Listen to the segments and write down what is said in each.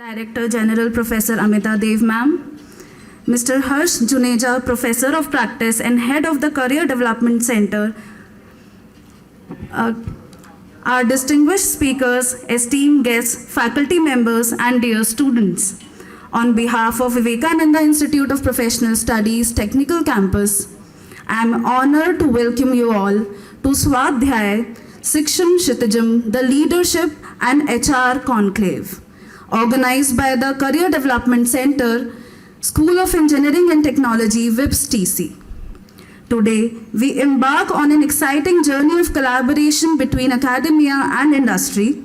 Director General Professor Amita Dev Ma'am, Mr. Harsh Juneja, Professor of Practice and Head of the Career Development Center, our distinguished speakers, esteemed guests, faculty members, and dear students. On behalf of Vivekananda Institute of Professional Studies, Technical Campus, I am honored to welcome you all to Swadhyay, Shikshan Kshitijam, the Leadership and HR Conclave, organized by the Career Development Center, School of Engineering and Technology, VSE&T. Today, we embark on an exciting journey of collaboration between academia and industry.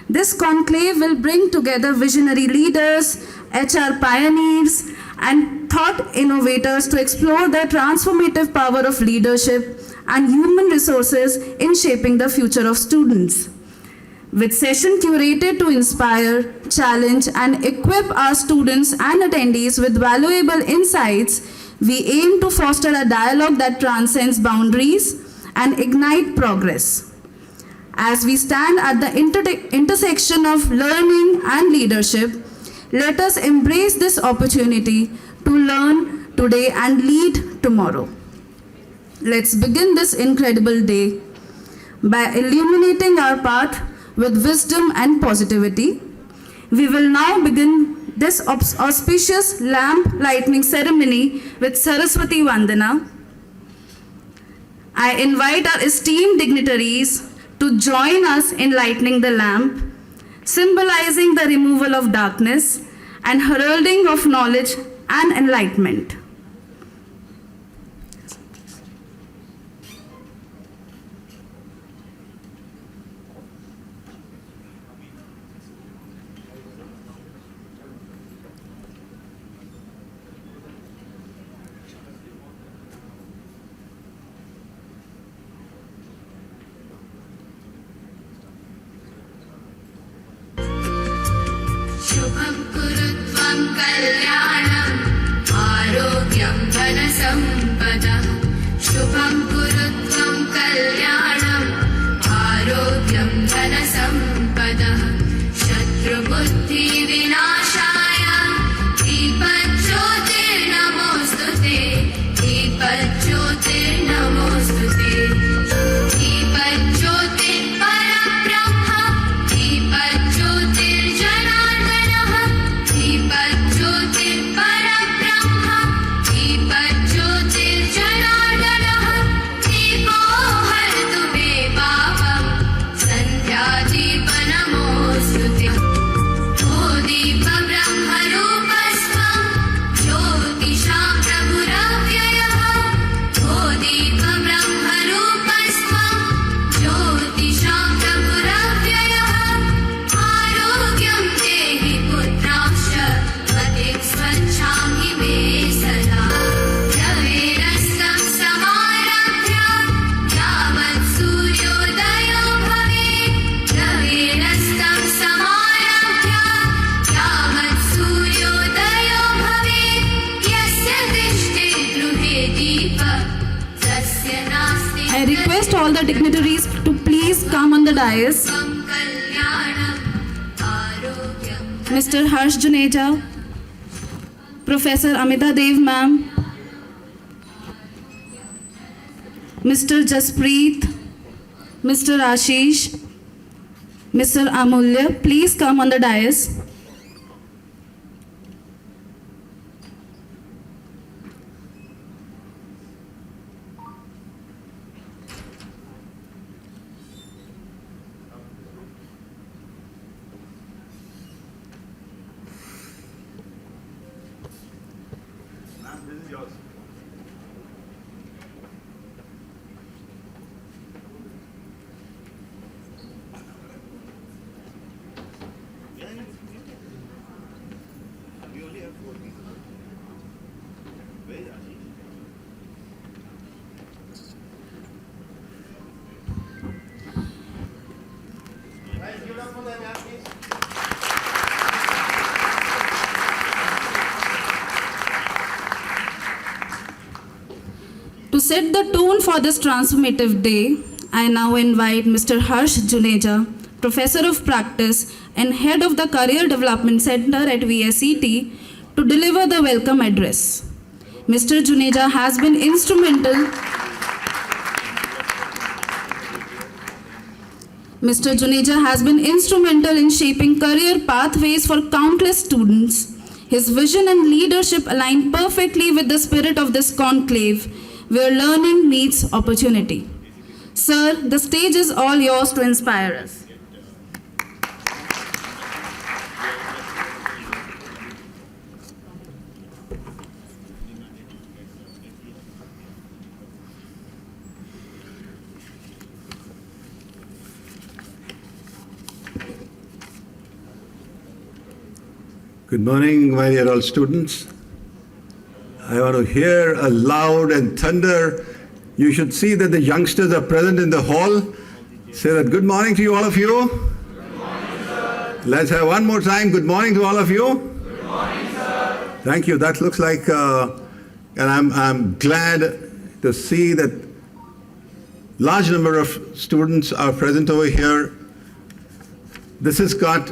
This conclave will bring together visionary leaders, HR pioneers, and thought innovators to explore the transformative power of leadership and human resources in shaping the future of students. With session curated to inspire, challenge, and equip our students and attendees with valuable insights, we aim to foster a dialogue that transcends boundaries and ignite progress. As we stand at the intersection of learning and leadership, let us embrace this opportunity to learn today and lead tomorrow. Let's begin this incredible day by illuminating our path with wisdom and positivity. We will now begin this auspicious lamp lighting ceremony with Saraswati Vandana. I invite our esteemed dignitaries to join us in lighting the lamp, symbolizing the removal of darkness and heralding of knowledge and enlightenment. शुभं कुरुत्वं कल्याणम् आरोग्यं धनसम्पदः शुभं कुरुत्वं कल्याणम् आरोग्यं धनसम्पदः शत्रुबुद्धिविनाशाय दीपज्योतिर्नमोऽस्तुते दीपज्योतिर्नमोऽस्तुते दीपज्योतिर्परब्रह्म दीपज्योतिर्जनार्दनः दीपज्योतिर्परब्रह्म दीपज्योतिर्जनार्दनः दीपो हरतु मे पापं सन्ध्यादीपनमोऽस्तुते ओ दीपब्रह्मरूपस्त्वं ज्योतिषां प्रभुरव्ययः ओ दीपब्रह्मरूपस्त्वं ज्योतिषां प्रभुरव्ययः आरोग्यं देहि पुत्रांश्च मतिं स्वच्छामि मे सदा रवेरस्तं समारभ्य यावत् सूर्योदयो भवेत् रवेरस्तं समारभ्य यावत् सूर्योदयो भवेत् यस्य दृष्टे गृहे दीपः तस्य नास्ति I request all the dignitaries to please come on the dais. कल्याणम् आरोग्यं Mr. Harsh Juneja, Professor Amita Dev Ma'am, Mr. Jaspreet, Mr. Ashish, Mr. Amulya, please come on the dais. This is yours. We only have 4 people. Where is Ashish? Guys, give it up for them, yeah, please. To set the tone for this transformative day, I now invite Mr. Harsh Juneja, Professor of Practice and head of the Career Development Center at VSE&T, to deliver the welcome address. Mr. Juneja has been instrumental in shaping career pathways for countless students. His vision and leadership align perfectly with the spirit of this conclave, where learning meets opportunity. Sir, the stage is all yours to inspire us. Good morning, my dear all students. I want to hear a loud and thunder. You should see that the youngsters are present in the hall. Say that good morning to you, all of you. Good morning, sir. Let's have one more time. Good morning to all of you. Good morning, sir. Thank you. That looks like, and I'm glad to see that large number of students are present over here. This has got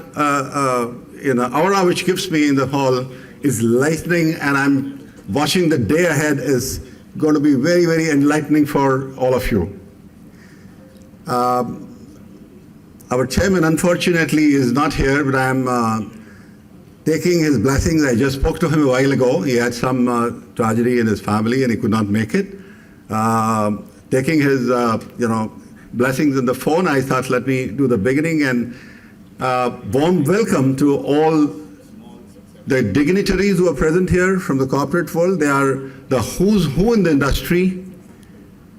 aura which gives me in the hall is lightning, and I'm watching the day ahead is going to be very, very enlightening for all of you. Our chairman, unfortunately, is not here, but I'm taking his blessings. I just spoke to him a while ago. He had some tragedy in his family and he could not make it. Taking his, blessings on the phone, I thought, let me do the beginning and warm welcome to all the dignitaries who are present here from the corporate world. They are the who's who in the industry.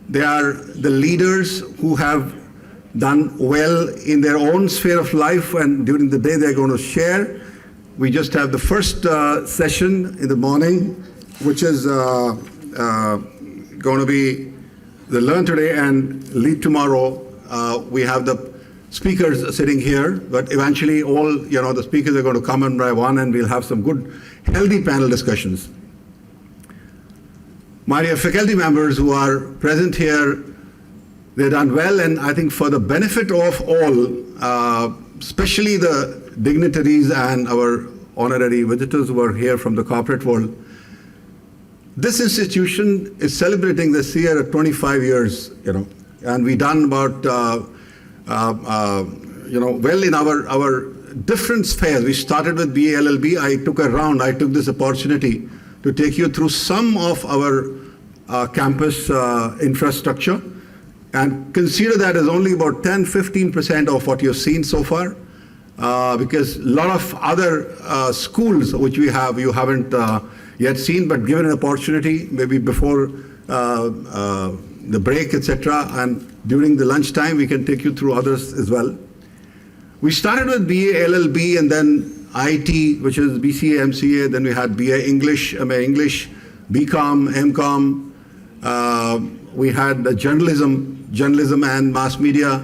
They are the leaders who have done well in their own sphere of life, and during the day they're going to share. We just have the first session in the morning, which is going to be the Learn Today and Lead Tomorrow. We have the speakers sitting here, but eventually all the speakers are going to come in by one, and we'll have some good, healthy panel discussions. My dear faculty members who are present here, they've done well, and I think for the benefit of all, especially the dignitaries and our honorary visitors who are here from the corporate world, this institution is celebrating this year at 25 years, and we've done about well in our different spheres. We started with BA LLB. I took this opportunity to take you through some of our campus infrastructure, and consider that as only about 10-15% of what you've seen so far, because a lot of other schools which we have, you haven't yet seen, but given an opportunity, maybe before the break, etc., and during the lunchtime, we can take you through others as well. We started with BA LLB and then IT, which is BCA, MCA. Then we had BA English, MA English, BCom, MCom. We had journalism and mass media.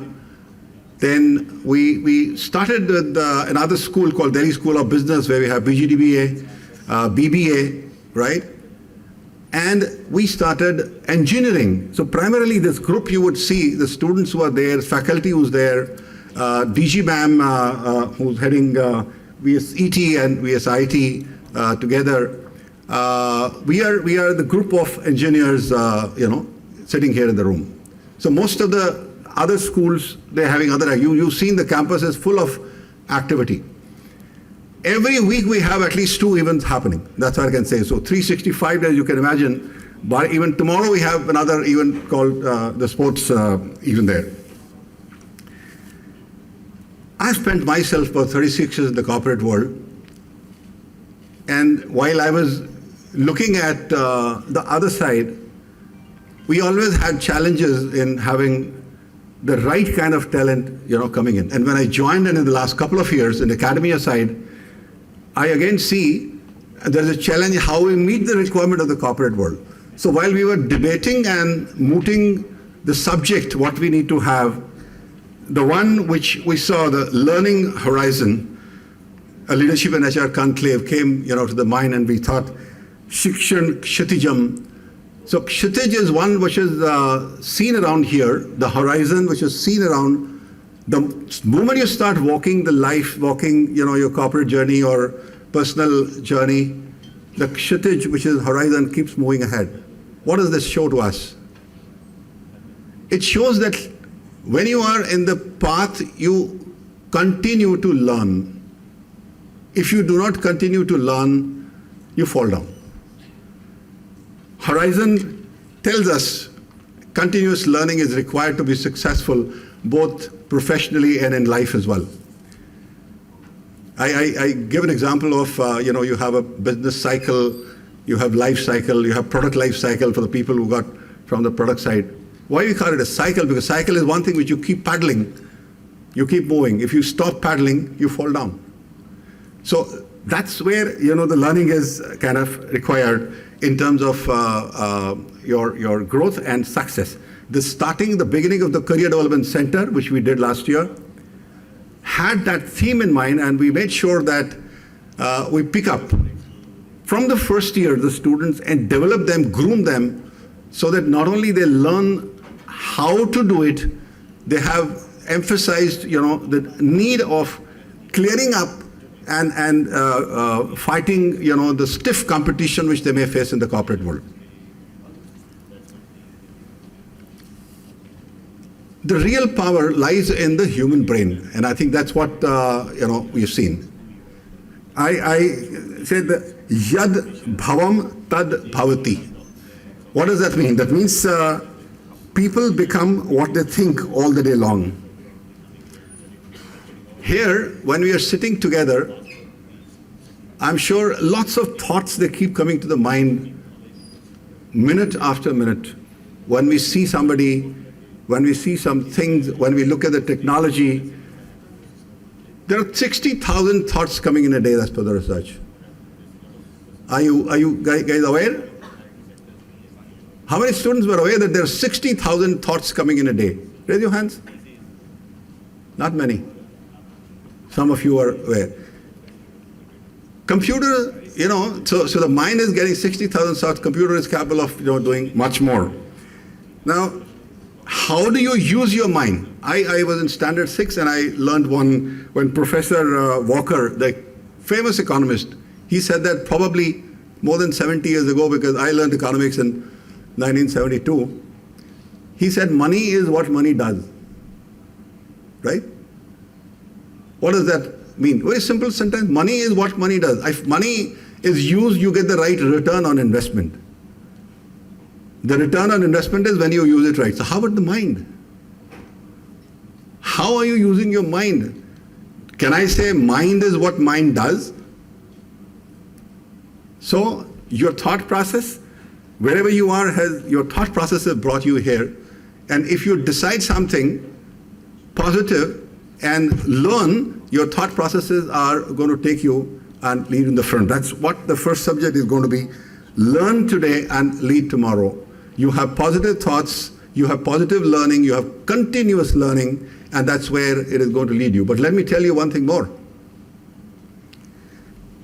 Then we started with another school called Delhi School of Business, where we have BGDBA, BBA, right? And we started engineering. So primarily this group you would see, the students who are there, faculty who's there, DG ma'am who's heading VSE&T and VSIT together. We are the group of engineers, sitting here in the room. So most of the other schools, they're having other, you've seen the campus is full of activity. Every week we have at least 2 events happening. That's what I can say. So 365 days, you can imagine. But even tomorrow we have another event called the sports event there. I spent myself for 36 years in the corporate world. And while I was looking at the other side, we always had challenges in having the right kind of talent, coming in. And when I joined in the last couple of years in the academia side, I again see there's a challenge how we meet the requirement of the corporate world. So while we were debating and mooting the subject, what we need to have, the one which we saw, the learning horizon, a leadership and HR conclave came, to the mind, and we thought, Shikshan Kshitijam. So Kshitij is one which is seen around here, the horizon which is seen around The moment you start walking your corporate journey or personal journey, the kshitij, which is horizon, keeps moving ahead. What does this show to us? It shows that when you are in the path, you continue to learn. If you do not continue to learn, you fall down. Horizon tells us continuous learning is required to be successful, both professionally and in life as well. I give an example of, you have a business cycle, you have life cycle, you have product life cycle for the people who got from the product side. Why we call it a cycle? Because cycle is one thing which you keep paddling, you keep moving. If you stop paddling, you fall down. So that's where, the learning is kind of required in terms of your growth and success. The beginning of the Career Development Center, which we did last year, had that theme in mind, and we made sure that we pick up from the first year the students and develop them, groom them, so that not only they learn how to do it, they have emphasized, the need of clearing up and fighting, the stiff competition which they may face in the corporate world. The real power lies in the human brain, and I think that's what we've seen. I said yad bhavam tad bhavati. What does that mean? That means people become what they think all the day long. Here, when we are sitting together, I'm sure lots of thoughts, they keep coming to the mind minute after minute. When we see somebody, when we see some things, when we look at the technology, there are 60,000 thoughts coming in a day, as per the research. Are you guys aware? How many students were aware that there are 60,000 thoughts coming in a day? Raise your hands. Not many. Some of you are aware. Computer, so the mind is getting 60,000 thoughts. Computer is capable of doing much more. Now, how do you use your mind? I was in Standard 6 and I learned one when Professor Walker, the famous economist, he said that probably more than 70 years ago, because I learned economics in 1972. He said money is what money does. Right? What does that mean? Very simple sentence. Money is what money does. If money is used, you get the right return on investment. The return on investment is when you use it right. So how about the mind? How are you using your mind? Can I say mind is what mind does? So your thought process, wherever you are, your thought process has brought you here. And if you decide something positive and learn, your thought processes are going to take you and lead in the front. That's what the first subject is going to be. Learn today and lead tomorrow. You have positive thoughts, you have positive learning, you have continuous learning, and that's where it is going to lead you. But let me tell you one thing more.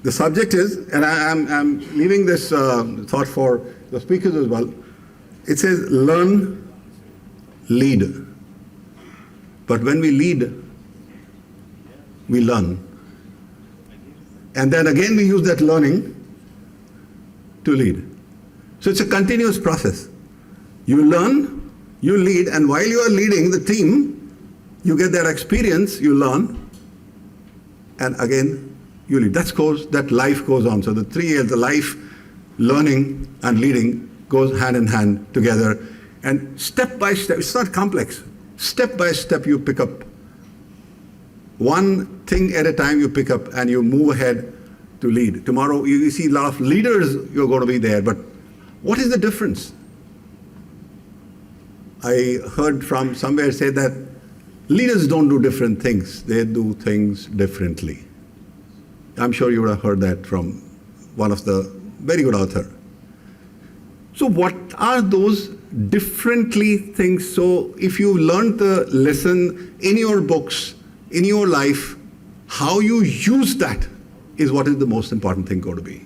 The subject is, and I'm leaving this thought for the speakers as well. It says learn, lead. But when we lead, we learn. And then again we use that learning to lead. So it's a continuous process. You learn, you lead, and while you are leading the team, you get that experience, you learn, and again you lead. That life goes on. So the 3 L's, the life, learning, and leading goes hand in hand together. And step by step, it's not complex. Step by step you pick up. One thing at a time you pick up and you move ahead to lead. Tomorrow you see a lot of leaders, you're going to be there, but what is the difference? I heard from somewhere say that leaders don't do different things, they do things differently. I'm sure you would have heard that from one of the very good author. So what are those differently things? So if you learned the lesson in your books, in your life, how you use that is what is the most important thing going to be.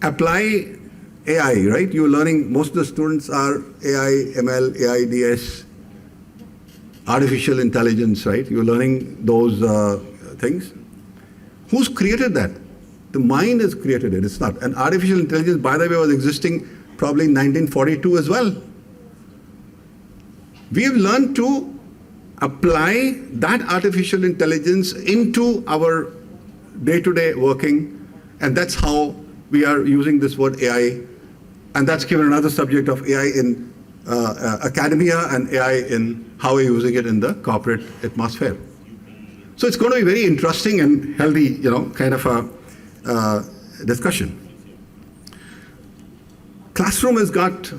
Apply AI, right? You're learning, most of the students are AI, ML, AIDS. artificial intelligence, right? You're learning those things. Who's created that? The mind has created it. It's not. And artificial intelligence, by the way, was existing probably in 1942 as well. We have learned to apply that artificial intelligence into our day-to-day working, and that's how we are using this word AI, and that's given another subject of AI in academia and AI in how we're using it in the corporate atmosphere. So it's going to be very interesting and healthy, kind of a discussion. Classroom has got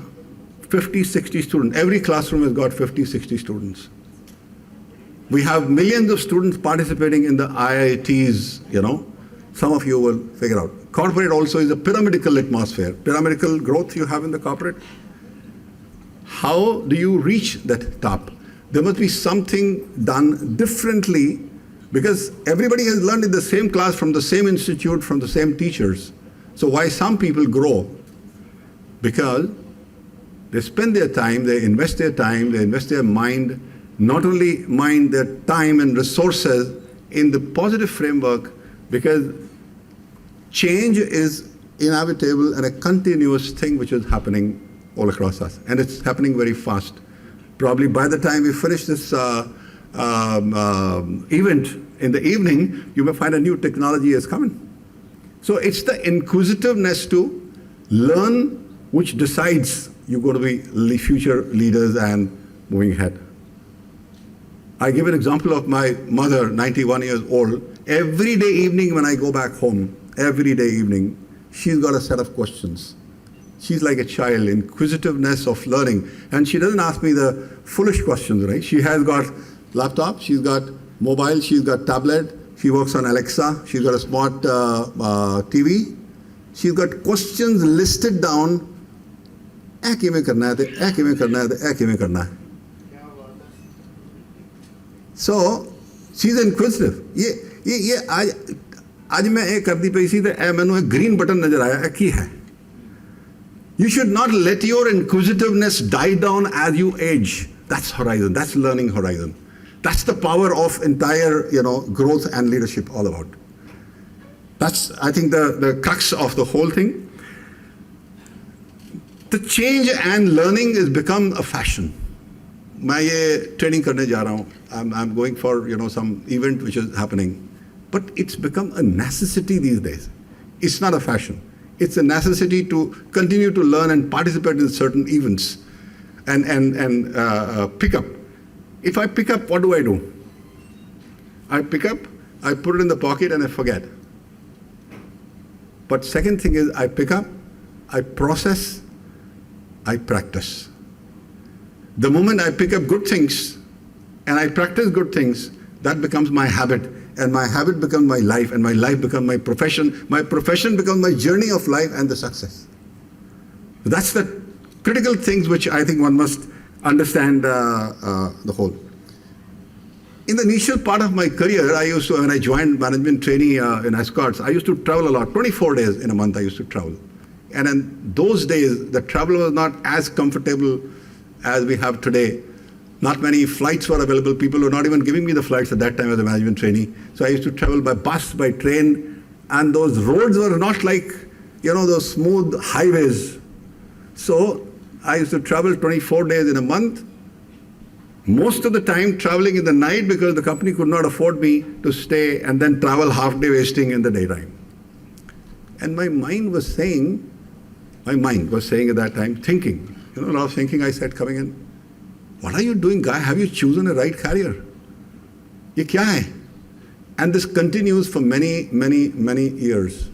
50, 60 students. Every classroom has got 50, 60 students. We have millions of students participating in the IITs, Some of you will figure out. Corporate also is a pyramidal atmosphere. Pyramidal growth you have in the corporate. How do you reach that top? There must be something done differently, because everybody has learned in the same class, from the same institute, from the same teachers. So why some people grow? Because they spend their time, they invest their time, they invest their mind, not only mind, their time and resources in the positive framework, because change is inevitable and a continuous thing which is happening all across us. And it's happening very fast. Probably by the time we finish this event in the evening, you may find a new technology is coming. So it's the inquisitiveness to learn which decides you're going to be future leaders and moving ahead. I give an example of my mother, 91 years old. Every day evening when I go back home, every day evening, she's got a set of questions. She's like a child, inquisitiveness of learning. And she doesn't ask me the foolish questions, right? She has got laptop, she's got mobile, she's got tablet, she works on Alexa, she's got a smart TV. She's got questions listed down. ऐ किवें करना है, ऐ किवें करना है, ऐ किवें करना है. So she's inquisitive. ये आज मैं ये करती पई सी ते ऐ मैनू एक ग्रीन बटन नजर आया, ऐ की है? You should not let your inquisitiveness die down as you age. That's horizon. That's learning horizon. That's the power of entire, growth and leadership all about. That's, I think, the crux of the whole thing. The change and learning has become a fashion. मैं ये training करने जा रहा हूँ. I'm going for, some event which is happening. But it's become a necessity these days. It's not a fashion. It's a necessity to continue to learn and participate in certain events and pick up. If I pick up, what do? I pick up, I put it in the pocket and I forget. But second thing is I pick up, I process, I practice. The moment I pick up good things and I practice good things, that becomes my habit. And my habit becomes my life, and my life becomes my profession. My profession becomes my journey of life and the success. That's the critical things which I think one must understand the whole. In the initial part of my career, I used to, when I joined management trainee in Escorts, I used to travel a lot. 24 days in a month I used to travel. And in those days, the travel was not as comfortable as we have today. Not many flights were available. People were not even giving me the flights at that time as a management trainee. So I used to travel by bus, by train, and those roads were not like, those smooth highways. So I used to travel 24 days in a month, most of the time traveling in the night because the company could not afford me to stay and then travel half day wasting in the daytime. And my mind was saying at that time, thinking, a lot of thinking I said coming in, what are you doing, guy? Have you chosen a right career? Ye kya hai? And this continues for many, many, many years.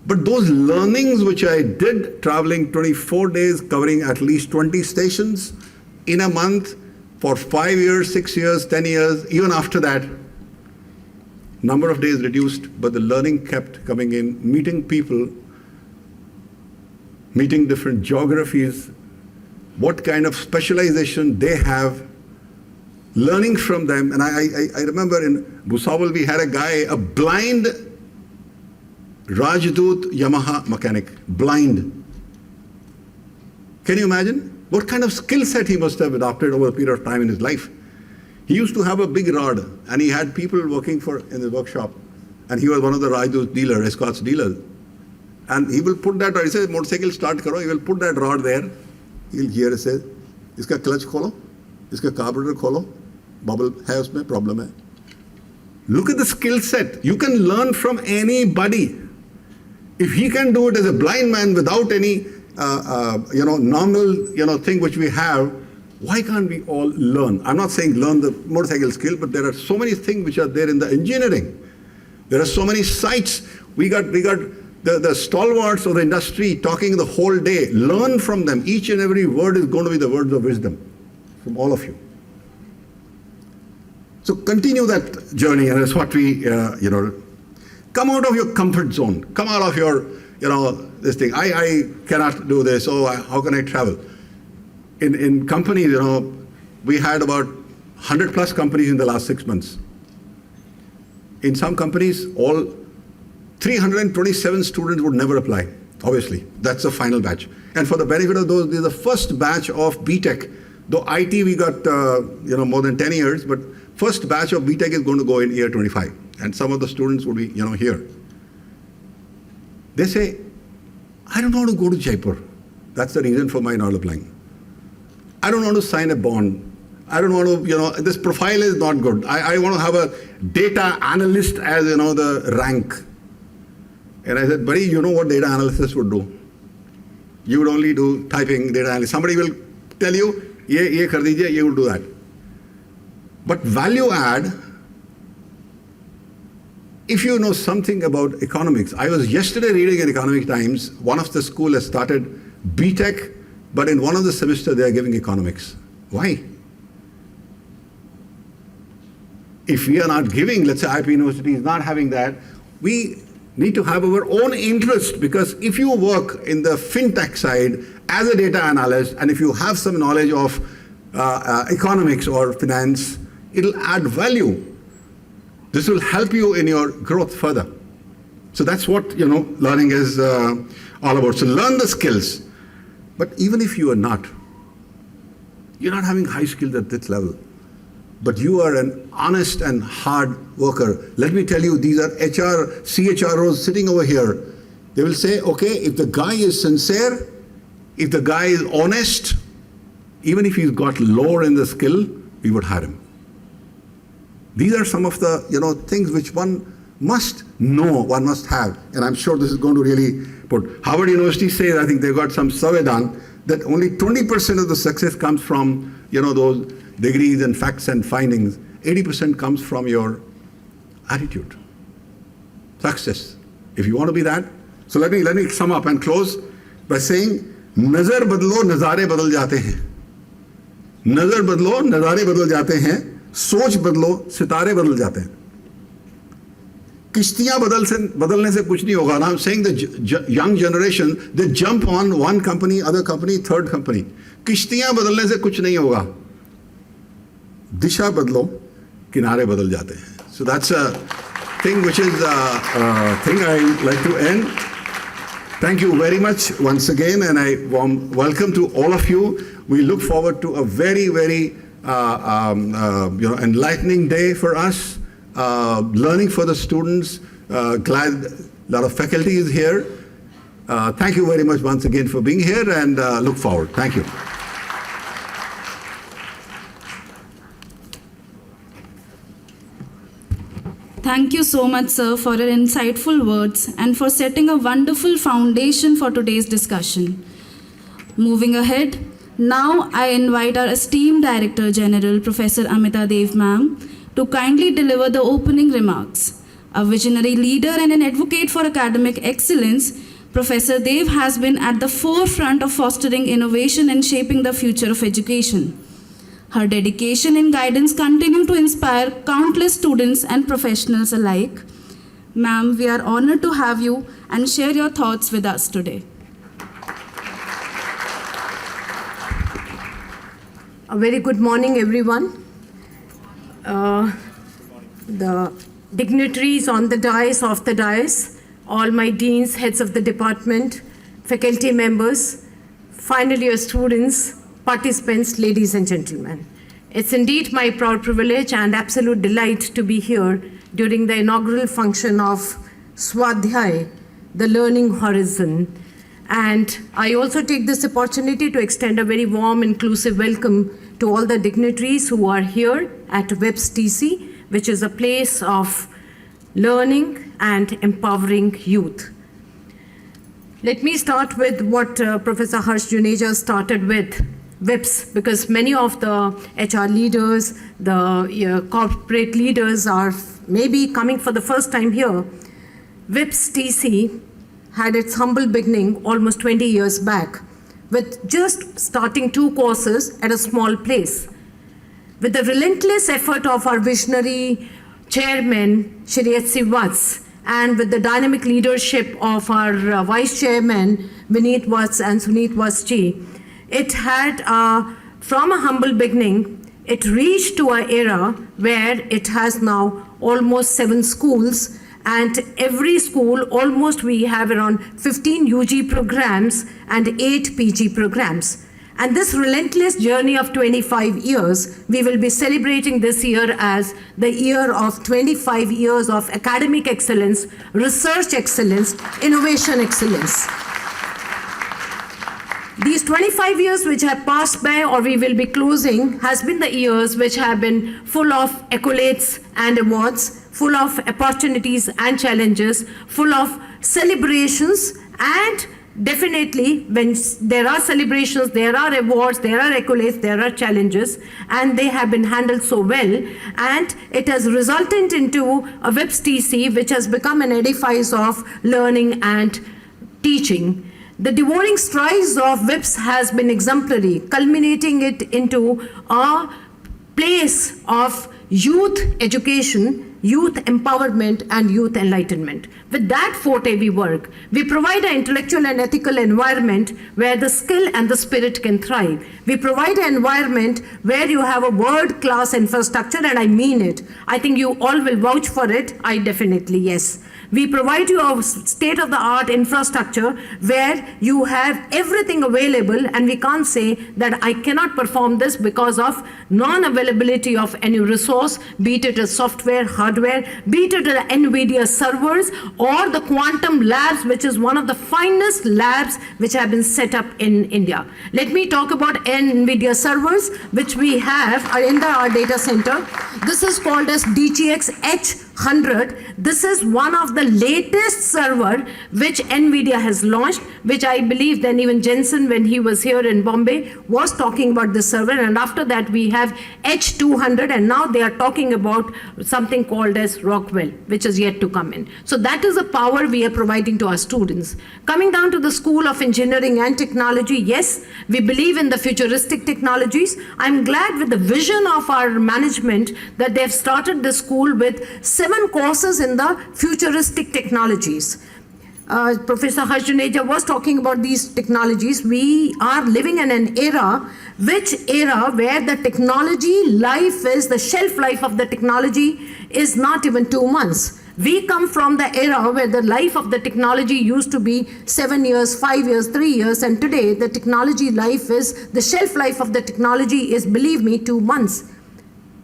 But those learnings which I did, traveling 24 days, covering at least 20 stations in a month for 5 years, 6 years, 10 years, even after that, number of days reduced, but the learning kept coming in, meeting people, meeting different geographies, what kind of specialization they have, learning from them. And I remember in Bhusawal we had a guy, a blind Rajdut Yamaha mechanic, blind. Can you imagine? What kind of skill set he must have adopted over a period of time in his life. He used to have a big rod, and he had people working in the workshop, and he was one of the Rajdoot dealer, Escorts dealers. And he will put that, he says, motorcycle start karo, he will put that rod there. He'll hear it say, iska clutch kholo, iska carburetor kholo, bubble hai usme, problem hai. Look at the skill set. You can learn from anybody. If he can do it as a blind man without any, nominal, thing which we have, why can't we all learn? I'm not saying learn the motorcycle skill, but there are so many things which are there in the engineering. There are so many sites. We got the stalwarts of the industry talking the whole day. Learn from them. Each and every word is going to be the words of wisdom from all of you. So continue that journey, and that's what we, come out of your comfort zone. Come out of your, this thing. I cannot do this. Oh, how can I travel? In companies, we had about 100 plus companies in the last 6 months. In some companies, all 327 students would never apply. Obviously, that's the final batch. And for the benefit of those, this is the first batch of BTech. Though IT, we got, more than 10 years, but first batch of BTech is going to go in year 25. And some of the students would be, here. They say, I don't want to go to Jaipur. That's the reason for my not applying. I don't want to sign a bond. I don't want to, this profile is not good. I want to have a data analyst as, the rank. And I said, buddy, you know what data analysts would do? You would only do typing data analysis. Somebody will tell you, ye kar dijiye, you will do that. But value add, if you know something about economics, I was yesterday reading in Economic Times, one of the school has started BTech, but in one of the semester they are giving economics. Why? If we are not giving, let's say IP University is not having that, we need to have our own interest, because if you work in the fintech side as a data analyst, and if you have some knowledge of economics or finance, it'll add value. This will help you in your growth further. So that's what, learning is all about. So learn the skills. But even if you are not, you're not having high skills at this level, but you are an honest and hard worker. Let me tell you, these are CHROs sitting over here. They will say, okay, if the guy is sincere, if the guy is honest, even if he's got lower in the skill, we would hire him. These are some of the, things which one must know, one must have. And I'm sure this is going to really put. Harvard University says, I think they got some survey done, that only 20% of the success comes from, those degrees and facts and findings. 80% comes from your attitude. Success. If you want to be that. So let me sum up and close by saying, nazar badlo, nazare badal jate hain. Nazar badlo, nazare badal jate hain. सोच बदलो, सितारे बदल जाते हैं. किश्तियां बदलने से कुछ नहीं होगा. Now I'm saying the young generation, they jump on one company, other company, third company. किश्तियां बदलने से कुछ नहीं होगा. दिशा बदलो, किनारे बदल जाते हैं. So that's a thing which is a thing I like to end. Thank you very much once again, and I warm welcome to all of you. We look forward to a very, very enlightening day for us, learning for the students. Glad a lot of faculty is here. Thank you very much once again for being here, and look forward. Thank you. Thank you so much, sir, for your insightful words and for setting a wonderful foundation for today's discussion. Moving ahead, now I invite our esteemed Director General, Professor Amita Dev ma'am, to kindly deliver the opening remarks. A visionary leader and an advocate for academic excellence, Professor Dev has been at the forefront of fostering innovation and shaping the future of education. Her dedication and guidance continue to inspire countless students and professionals alike. Ma'am, we are honored to have you and share your thoughts with us today. A very good morning, everyone. The dignitaries on the dais, off the dais, all my deans, heads of the department, faculty members, final year students, participants, ladies and gentlemen. It's indeed my proud privilege and absolute delight to be here during the inaugural function of Swadhyay, the Learning Horizon. And I also take this opportunity to extend a very warm, inclusive welcome to all the dignitaries who are here at VSE&T, which is a place of learning and empowering youth. Let me start with what Professor Harsh Juneja started with, WIPS, because many of the HR leaders, the corporate leaders are maybe coming for the first time here. VSE&T had its humble beginning almost 20 years back with just starting 2 courses at a small place. With the relentless effort of our visionary chairman, Shri H.C. Vats, and with the dynamic leadership of our vice chairman, Vineet Vats and Suneet Vatsji, it had, from a humble beginning, it reached to an era where it has now almost 7 schools, and every school, almost we have around 15 UG programs and 8 PG programs. And this relentless journey of 25 years, we will be celebrating this year as the year of 25 years of academic excellence, research excellence, innovation excellence. These 25 years which have passed by or we will be closing has been the years which have been full of accolades and awards, full of opportunities and challenges, full of celebrations, and definitely when there are celebrations, there are awards, there are accolades, there are challenges, and they have been handled so well, and it has resulted into a VSE&T which has become an edifice of learning and teaching. The devouring strides of VIPS has been exemplary, culminating it into a place of youth education, youth empowerment, and youth enlightenment. With that forte we work. We provide an intellectual and ethical environment where the skill and the spirit can thrive. We provide an environment where you have a world-class infrastructure, and I mean it. I think you all will vouch for it. I definitely, yes. We provide you a state-of-the-art infrastructure where you have everything available, and we can't say that I cannot perform this because of non-availability of any resource, be it a software, hardware, be it the NVIDIA servers or the quantum labs, which is one of the finest labs which have been set up in India. Let me talk about NVIDIA servers, which we have in our data center. This is called as DGX H100. This is one of the latest server which NVIDIA has launched, which I believe then even Jensen, when he was here in Bombay, was talking about this server. And after that we have H200, and now they are talking about something called as Rockwell, which is yet to come in. So that is the power we are providing to our students. Coming down to the School of Engineering and Technology, yes, we believe in the futuristic technologies. I'm glad with the vision of our management that they have started the school with 7 courses in the futuristic technologies. Professor Harsh Juneja was talking about these technologies. We are living in an era where the technology life is, the shelf life of the technology is not even 2 months. We come from the era where the life of the technology used to be 7 years, 5 years, 3 years, and today the technology life is, the shelf life of the technology is, believe me, 2 months.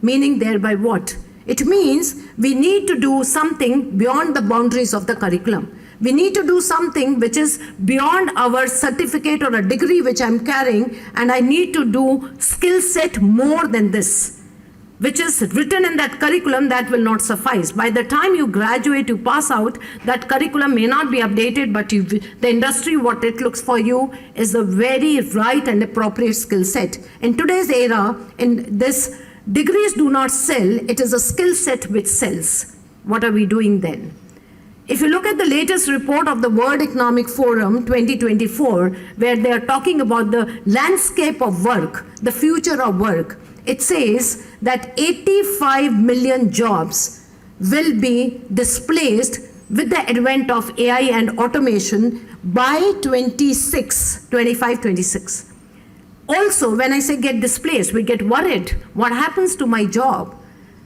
Meaning thereby what? It means we need to do something beyond the boundaries of the curriculum. We need to do something which is beyond our certificate or a degree which I'm carrying, and I need to do skill set more than this, which is written in that curriculum that will not suffice. By the time you graduate, you pass out, that curriculum may not be updated, but the industry, what it looks for you is a very right and appropriate skill set. In today's era, in this, degrees do not sell, it is a skill set which sells. What are we doing then? If you look at the latest report of the World Economic Forum 2024, where they are talking about the landscape of work, the future of work, it says that 85 million jobs will be displaced with the advent of AI and automation by 25-26. Also, when I say get displaced, we get worried. What happens to my job?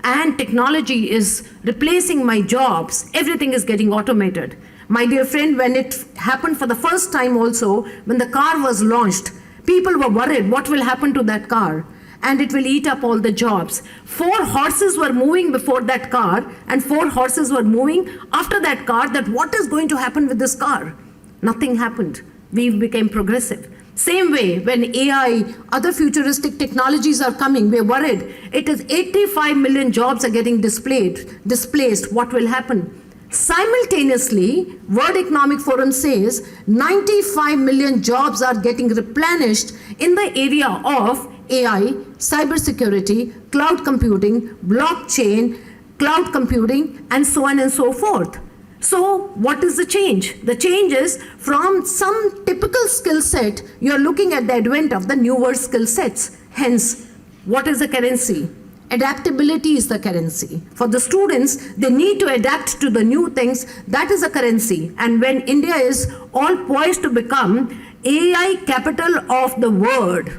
And technology is replacing my jobs. Everything is getting automated. My dear friend, when it happened for the first time also, when the car was launched, People were worried what will happen to that car, and it will eat up all the jobs. 4 horses were moving before that car, and 4 horses were moving after that car, that what is going to happen with this car? Nothing happened. We became progressive. Same way, when AI, other futuristic technologies are coming, we're worried. It is 85 million jobs are getting displaced. What will happen? Simultaneously, World Economic Forum says 95 million jobs are getting replenished in the area of AI, cybersecurity, cloud computing, blockchain, cloud computing, and so on and so forth. So what is the change? The change is from some typical skill set, you're looking at the advent of the newer skill sets. Hence, what is the currency? Adaptability is the currency. For the students, they need to adapt to the new things. That is a currency. And when India is all poised to become AI capital of the world,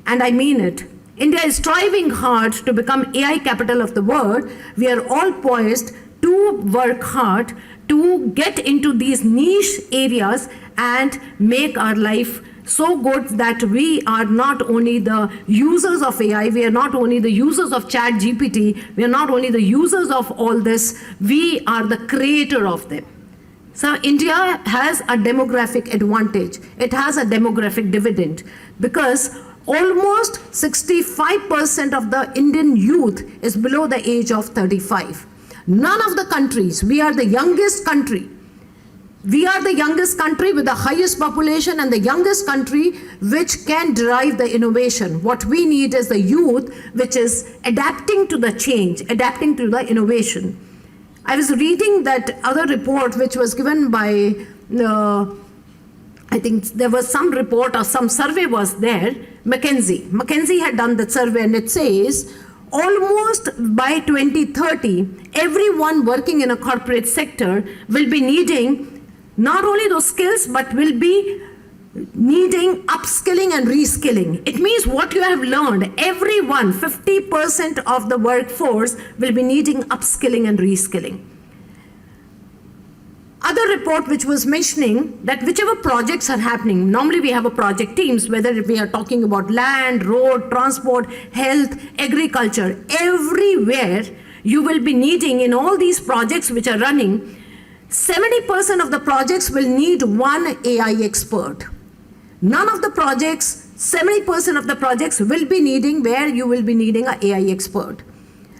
and I mean it, India is striving hard to become AI capital of the world. We are all poised to work hard to get into these niche areas and make our life so good that we are not only the users of AI, we are not only the users of Chat GPT, we are not only the users of all this, we are the creator of them. So India has a demographic advantage. It has a demographic dividend because almost 65% of the Indian youth is below the age of 35. None of the countries, we are the youngest country. We are the youngest country with the highest population and the youngest country which can derive the innovation. What we need is the youth which is adapting to the change, adapting to the innovation. I was reading that other report which was given by, I think there was some report or some survey was there, McKinsey. McKinsey had done the survey and it says, almost by 2030, everyone working in a corporate sector will be needing not only those skills, but will be needing upskilling and reskilling. It means what you have learned, everyone, 50% of the workforce will be needing upskilling and reskilling. Other report which was mentioning that whichever projects are happening, normally we have a project teams, whether we are talking about land, road, transport, health, agriculture, everywhere you will be needing in all these projects which are running, 70% of the projects will need one AI expert. None of the projects, 70% of the projects will be needing where you will be needing an AI expert.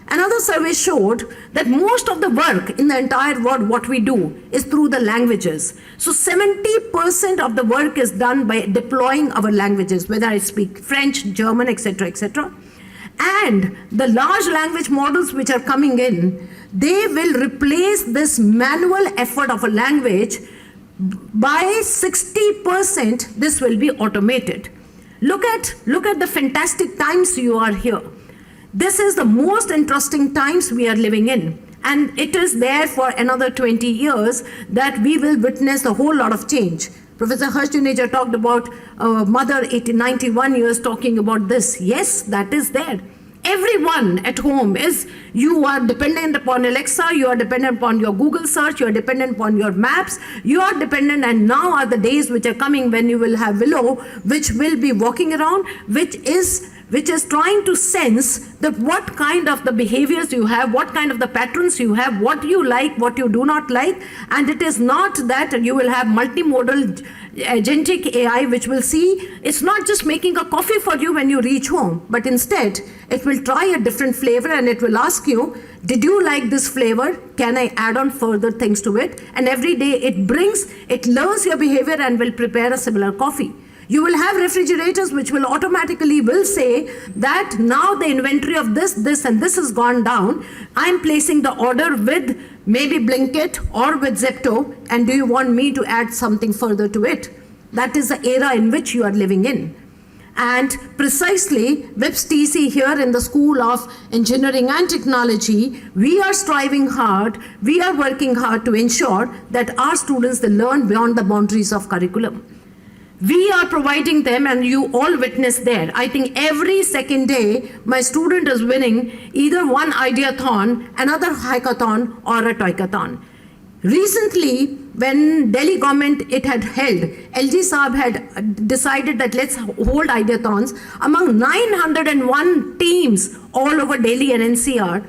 Another survey showed that most of the work in the entire world, what we do, is through the languages. So 70% of the work is done by deploying our languages, whether I speak French, German, etc., etc. And the large language models which are coming in, they will replace this manual effort of a language. By 60%, this will be automated. Look at the fantastic times you are here. This is the most interesting times we are living in. And it is there for another 20 years that we will witness a whole lot of change. Professor Harsh Juneja talked about a mother 91 years talking about this. Yes, that is there. Everyone at home you are dependent upon Alexa, you are dependent upon your Google search, you are dependent upon your maps, you are dependent, and now are the days which are coming when you will have Willow, which will be walking around, which is trying to sense that what kind of the behaviors you have, what kind of the patterns you have, what you like, what you do not like. And it is not that you will have multimodal agentic AI which will see, it's not just making a coffee for you when you reach home, but instead it will try a different flavor and it will ask you, did you like this flavor? Can I add on further things to it? And every day it learns your behavior and will prepare a similar coffee. You will have refrigerators which will automatically say that now the inventory of this and this has gone down. I'm placing the order with maybe Blinkit or with Zepto, and do you want me to add something further to it? That is the era in which you are living in. And precisely, WIPS-TC here in the School of Engineering and Technology, we are striving hard, we are working hard to ensure that our students, they learn beyond the boundaries of curriculum. We are providing them, and you all witness there. I think every second day, my student is winning either one ideathon, another hackathon, or a toykathon. Recently, when Delhi government it had held, LG Saab had decided that let's hold ideathons among 901 teams all over Delhi and NCR.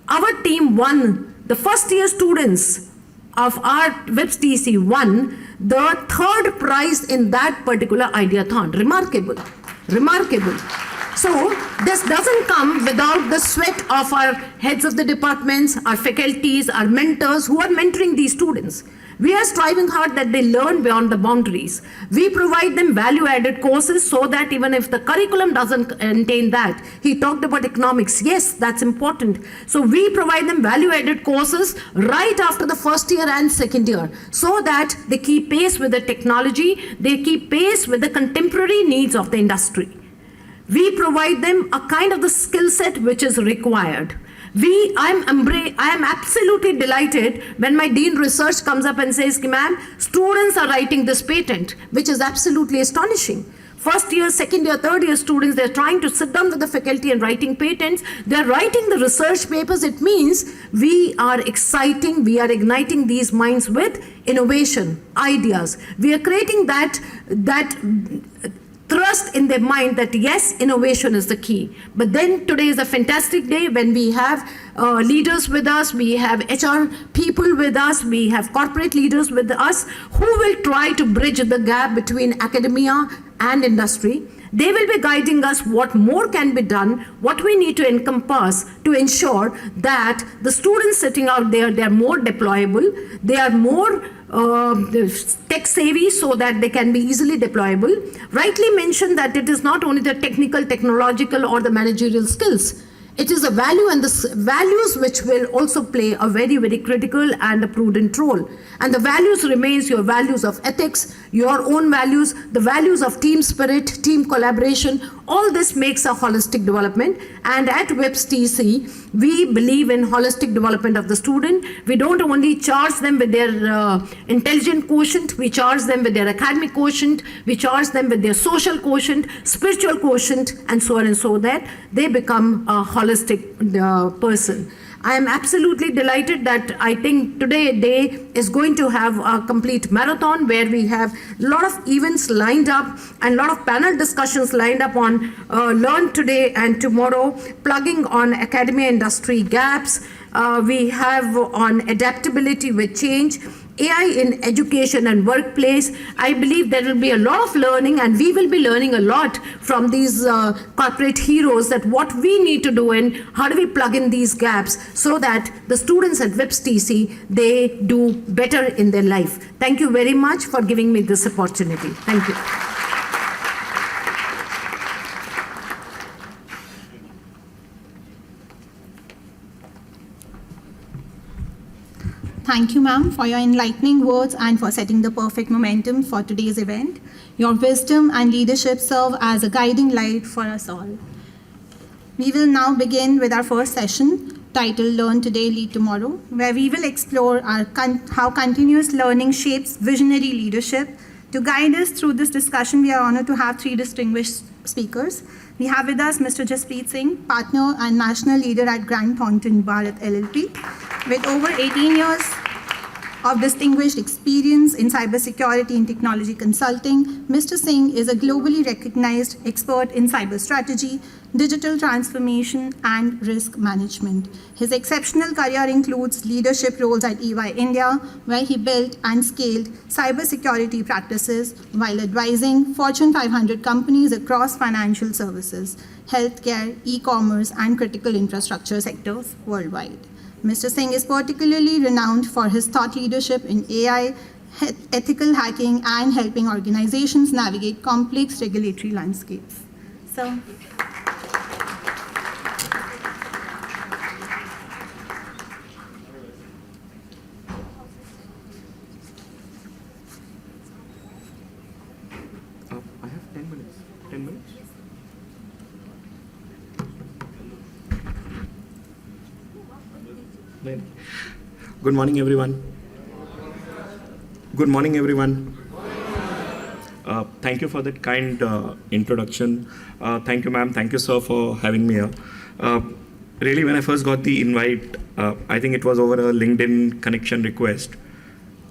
Our team won, the first year students of our VSE&T won the third prize in that particular ideathon. Remarkable, remarkable. So this doesn't come without the sweat of our heads of the departments, our faculties, our mentors who are mentoring these students. We are striving hard that they learn beyond the boundaries. We provide them value-added courses so that even if the curriculum doesn't contain that, he talked about economics, yes, that's important. So we provide them value-added courses right after the first year and second year so that they keep pace with the technology, they keep pace with the contemporary needs of the industry. We provide them a kind of the skill set which is required. I am absolutely delighted when my Dean Research comes up and says, ma'am, students are writing this patent, which is absolutely astonishing. First year, second year, third year students, they're trying to sit down with the faculty and writing patents. They're writing the research papers. It means we are exciting, we are igniting these minds with innovation, ideas. We are creating that thrust in their mind that yes, innovation is the key. But then today is a fantastic day when we have leaders with us, we have HR people with us, we have corporate leaders with us who will try to bridge the gap between academia and industry. They will be guiding us what more can be done, what we need to encompass to ensure that the students sitting out there, they are more deployable, they are more tech savvy so that they can be easily deployable. Rightly mentioned that it is not only the technical, technological or the managerial skills. It is a value and the values which will also play a very, very critical and a prudent role. And the values remains your values of ethics, your own values, the values of team spirit, team collaboration. All this makes a holistic development. And at VSE&T, we believe in holistic development of the student. We don't only charge them with their intelligent quotient, we charge them with their academic quotient, we charge them with their social quotient, spiritual quotient, and so on and so that they become a holistic person. I am absolutely delighted that I think today day is going to have a complete marathon where we have a lot of events lined up and a lot of panel discussions lined up on Learn Today and Tomorrow, plugging on academia industry gaps. We have on adaptability with change, AI in education and workplace. I believe there will be a lot of learning and we will be learning a lot from these corporate heroes that what we need to do and how do we plug in these gaps so that the students at VSE&T, they do better in their life. Thank you very much for giving me this opportunity. Thank you. Thank you, ma'am, for your enlightening words and for setting the perfect momentum for today's event. Your wisdom and leadership serve as a guiding light for us all. We will now begin with our first session titled Learn Today, Lead Tomorrow, where we will explore how continuous learning shapes visionary leadership. To guide us through this discussion, we are honored to have three distinguished speakers. We have with us Mr. Jaspreet Singh, partner and national leader at Grant Thornton Bharat LLP, with over 18 years of distinguished experience in cybersecurity and technology consulting. Mr. Singh is a globally recognized expert in cyber strategy, digital transformation, and risk management. His exceptional career includes leadership roles at EY India, where he built and scaled cybersecurity practices while advising Fortune 500 companies across financial services, healthcare, e-commerce, and critical infrastructure sectors worldwide. Mr. Singh is particularly renowned for his thought leadership in AI, ethical hacking, and helping organizations navigate complex regulatory landscapes. So, I have 10 minutes. 10 minutes? Good morning, everyone. Good morning, everyone. Thank you for that kind introduction. Thank you, ma'am. Thank you, sir, for having me here. Really, when I first got the invite, I think it was over a LinkedIn connection request.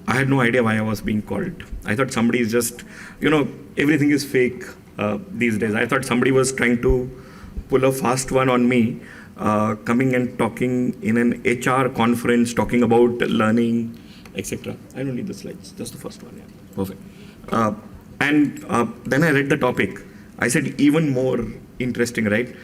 I had no idea why I was being called. I thought somebody is just, everything is fake these days. I thought somebody was trying to pull a fast one on me, coming and talking in an HR conference, talking about learning, etc. I don't need the slides, just the first one. Yeah, perfect. Then I read the topic. I said, even more interesting, right?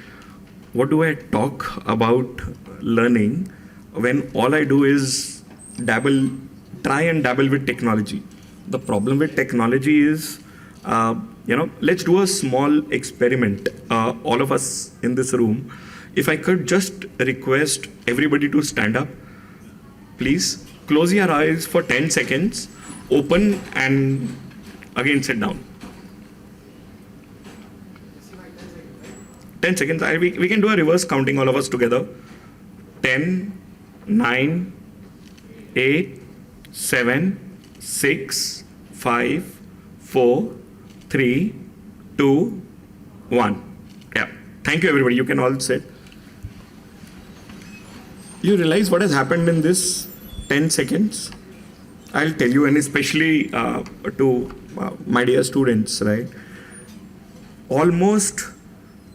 What do I talk about learning when all I do is try and dabble with technology? The problem with technology is, let's do a small experiment, all of us in this room. If I could just request everybody to stand up, please close your eyes for 10 seconds, open and again sit down. 10 seconds. We can do a reverse counting, all of us together. 10, 9, 8, 7, 6, 5, 4, 3, 2, 1. Yeah. Thank you, everybody. You can all sit. You realize what has happened in this 10 seconds? I'll tell you, and especially to my dear students, right? Almost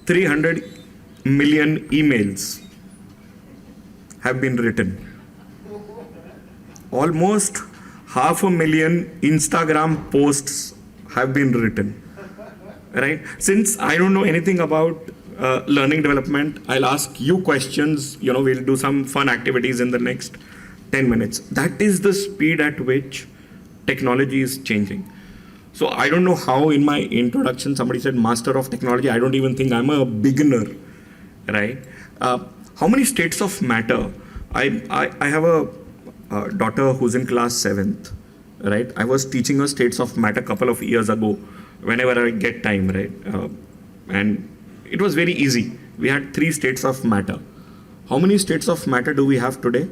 300 million emails have been written. Almost 500,000 Instagram posts have been written, right? Since I don't know anything about learning development, I'll ask you questions. We'll do some fun activities in the next 10 minutes. That is the speed at which technology is changing. So I don't know how in my introduction somebody said master of technology. I don't even think I'm a beginner, right? How many states of matter? I have a daughter who's in class 7th, right? I was teaching her states of matter a couple of years ago, whenever I get time, right? And it was very easy. We had 3 states of matter. How many states of matter do we have today?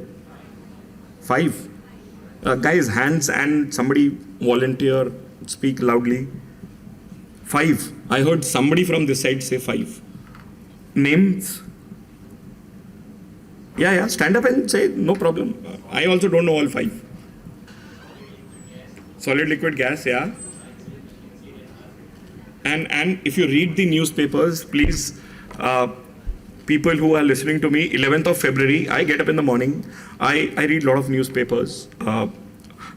5. Guys, hands and somebody volunteer, speak loudly. 5. I heard somebody from this side say 5. Names? Yeah, stand up and say, no problem. I also don't know all 5. Solid, liquid, gas, yeah. And if you read the newspapers, please, people who are listening to me, 11th of February, I get up in the morning, I read a lot of newspapers.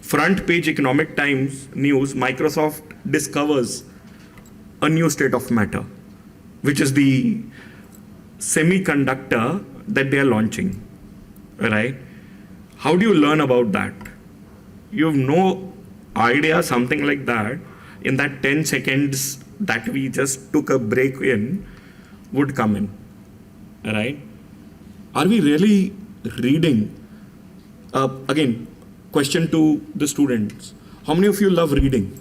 Front page Economic Times news, Microsoft discovers a new state of matter, which is the semiconductor that they are launching, right? How do you learn about that? You have no idea something like that in that 10 seconds that we just took a break in would come in, right? Are we really reading? Again, question to the students. How many of you love reading?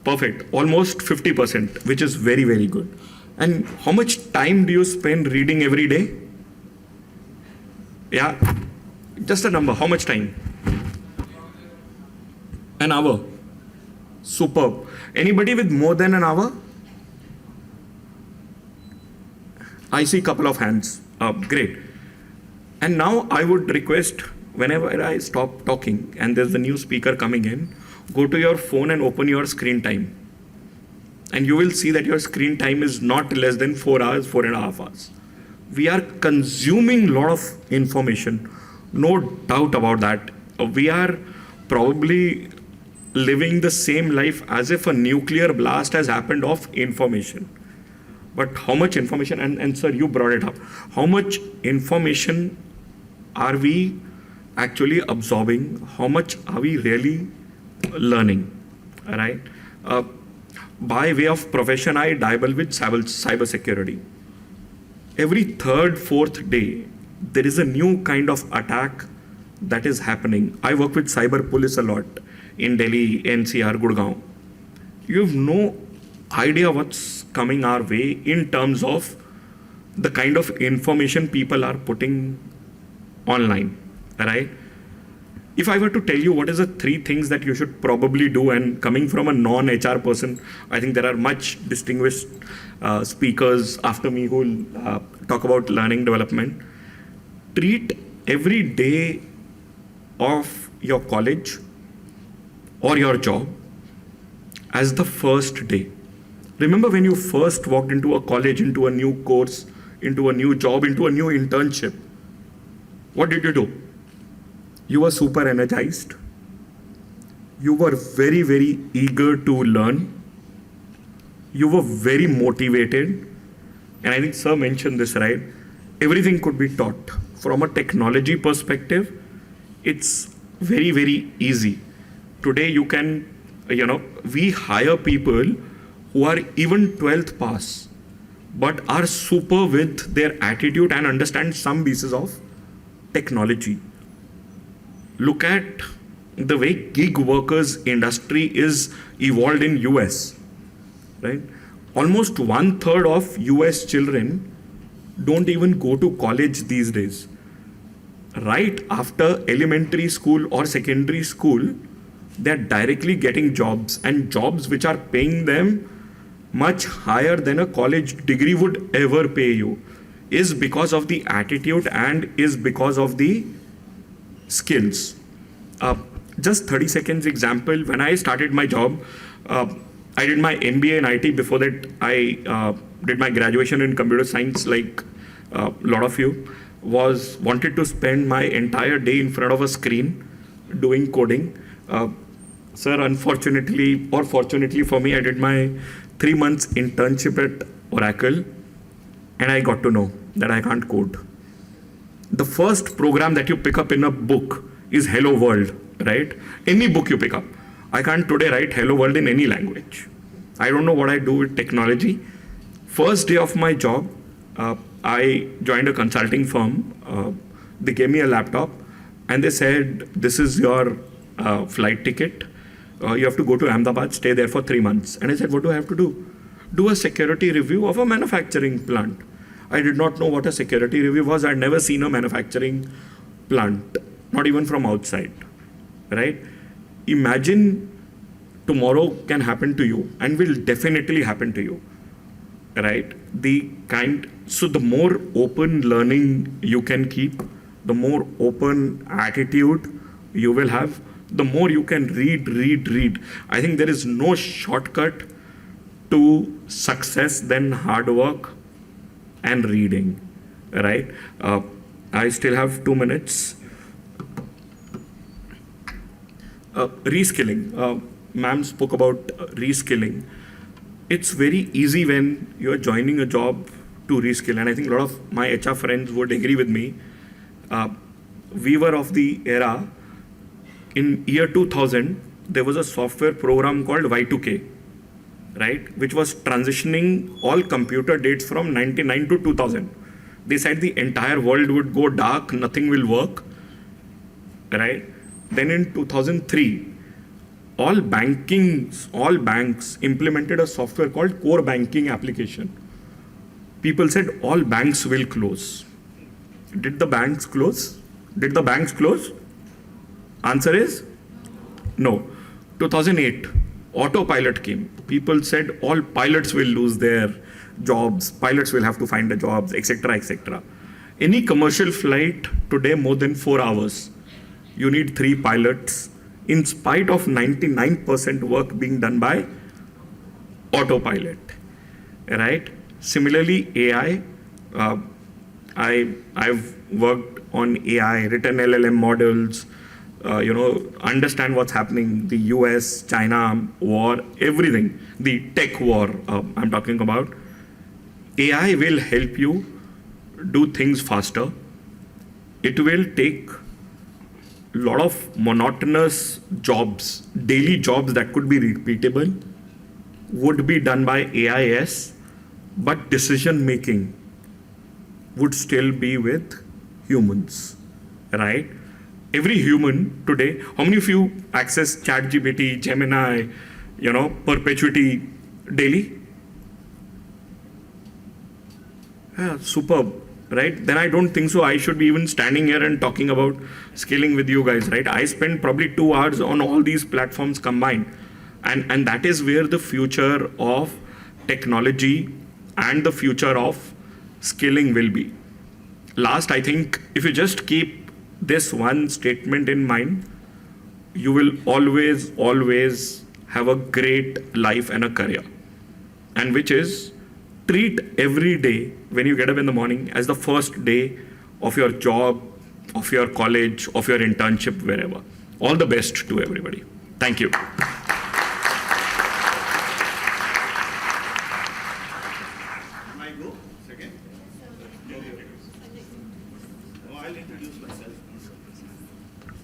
Perfect. Almost 50%, which is very, very good. And how much time do you spend reading every day? Yeah, just a number. How much time? An hour. Superb. Anybody with more than an hour? I see a couple of hands. Great. And now I would request, whenever I stop talking and there's a new speaker coming in, go to your phone and open your screen time. And you will see that your screen time is not less than 4 hours, 4.5 hours. We are consuming a lot of information. No doubt about that. We are probably living the same life as if a nuclear blast has happened of information. But how much information, and sir, you brought it up, how much information are we actually absorbing? How much are we really learning, right? By way of profession, I dabble with cyber security. Every 3rd, 4th day, there is a new kind of attack that is happening. I work with cyber police a lot in Delhi, NCR, Gurgaon. You have no idea what's coming our way in terms of the kind of information people are putting online, right? If I were to tell you what is the 3 things that you should probably do, and coming from a non-HR person, I think there are much distinguished speakers after me who will talk about learning development. Treat every day of your college or your job as the first day. Remember when you first walked into a college, into a new course, into a new job, into a new internship? What did you do? You were super energized. You were very, very eager to learn. You were very motivated. And I think Sir mentioned this, right? Everything could be taught. From a technology perspective, it's very, very easy. Today you can, we hire people who are even 12th pass, but are super with their attitude and understand some pieces of technology. Look at the way gig workers industry is evolved in US, right? Almost 1/3 of US children don't even go to college these days. Right after elementary school or secondary school, they're directly getting jobs, and jobs which are paying them much higher than a college degree would ever pay you, is because of the attitude and is because of the skills. Just 30 seconds example, when I started my job, I did my MBA in IT. Before that, I did my graduation in computer science, like a lot of you, wanted to spend my entire day in front of a screen doing coding. Sir, unfortunately or fortunately for me, I did my 3 months internship at Oracle, and I got to know that I can't code. The first program that you pick up in a book is Hello World, right? Any book you pick up. I can't today write Hello World in any language. I don't know what I do with technology. First day of my job, I joined a consulting firm. They gave me a laptop and they said, this is your flight ticket. You have to go to Ahmedabad, stay there for 3 months. And I said, what do I have to do? Do a security review of a manufacturing plant. I did not know what a security review was. I'd never seen a manufacturing plant, not even from outside, right? Imagine tomorrow can happen to you and will definitely happen to you, right? So the more open learning you can keep, the more open attitude you will have, the more you can read. I think there is no shortcut to success than hard work and reading, right? I still have 2 minutes. Reskilling. Ma'am spoke about reskilling. It's very easy when you're joining a job to reskill, and I think a lot of my HR friends would agree with me. We were of the era, in year 2000, there was a software program called Y2K, right? Which was transitioning all computer dates from 99 to 2000. They said the entire world would go dark, nothing will work, right? Then in 2003, all banks implemented a software called core banking application. People said all banks will close. Did the banks close? Did the banks close? Answer is no. 2008, autopilot came. People said all pilots will lose their jobs. Pilots will have to find the jobs, etc., etc. Any commercial flight today more than 4 hours, you need 3 pilots, in spite of 99% work being done by autopilot, right? Similarly, AI, I've worked on AI, written LLM models, understand what's happening, the US, China war, everything, the tech war I'm talking about. AI will help you do things faster. It will take a lot of monotonous jobs, daily jobs that could be repeatable, would be done by AIS, but decision making would still be with humans, right? Every human today, how many of you access ChatGPT, Gemini, Perpetuity daily? Yeah, superb, right? Then I don't think so I should be even standing here and talking about scaling with you guys, right? I spend probably 2 hours on all these platforms combined. And that is where the future of technology and the future of skilling will be. Last, I think if you just keep this one statement in mind, you will always have a great life and a career. And which is, treat every day when you get up in the morning as the first day of your job, of your college, of your internship, wherever. All the best to everybody. Thank you.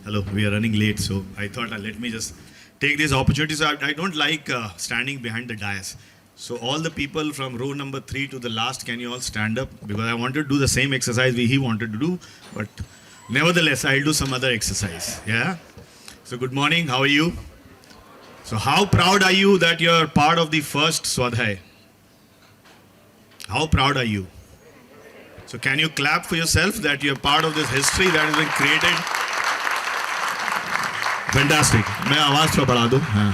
Hello, we are running late, so I thought let me just take this opportunity. So I don't like standing behind the dais. So all the people from row number 3 to the last, can you all stand up? Because I wanted to do the same exercise he wanted to do, but nevertheless, I'll do some other exercise. Yeah? So good morning, how are you? So how proud are you that you're part of the first Swadhyay? How proud are you? So can you clap for yourself that you're part of this history that has been created? Fantastic. मैं आवाज थोड़ा बढ़ा दूं. हाँ.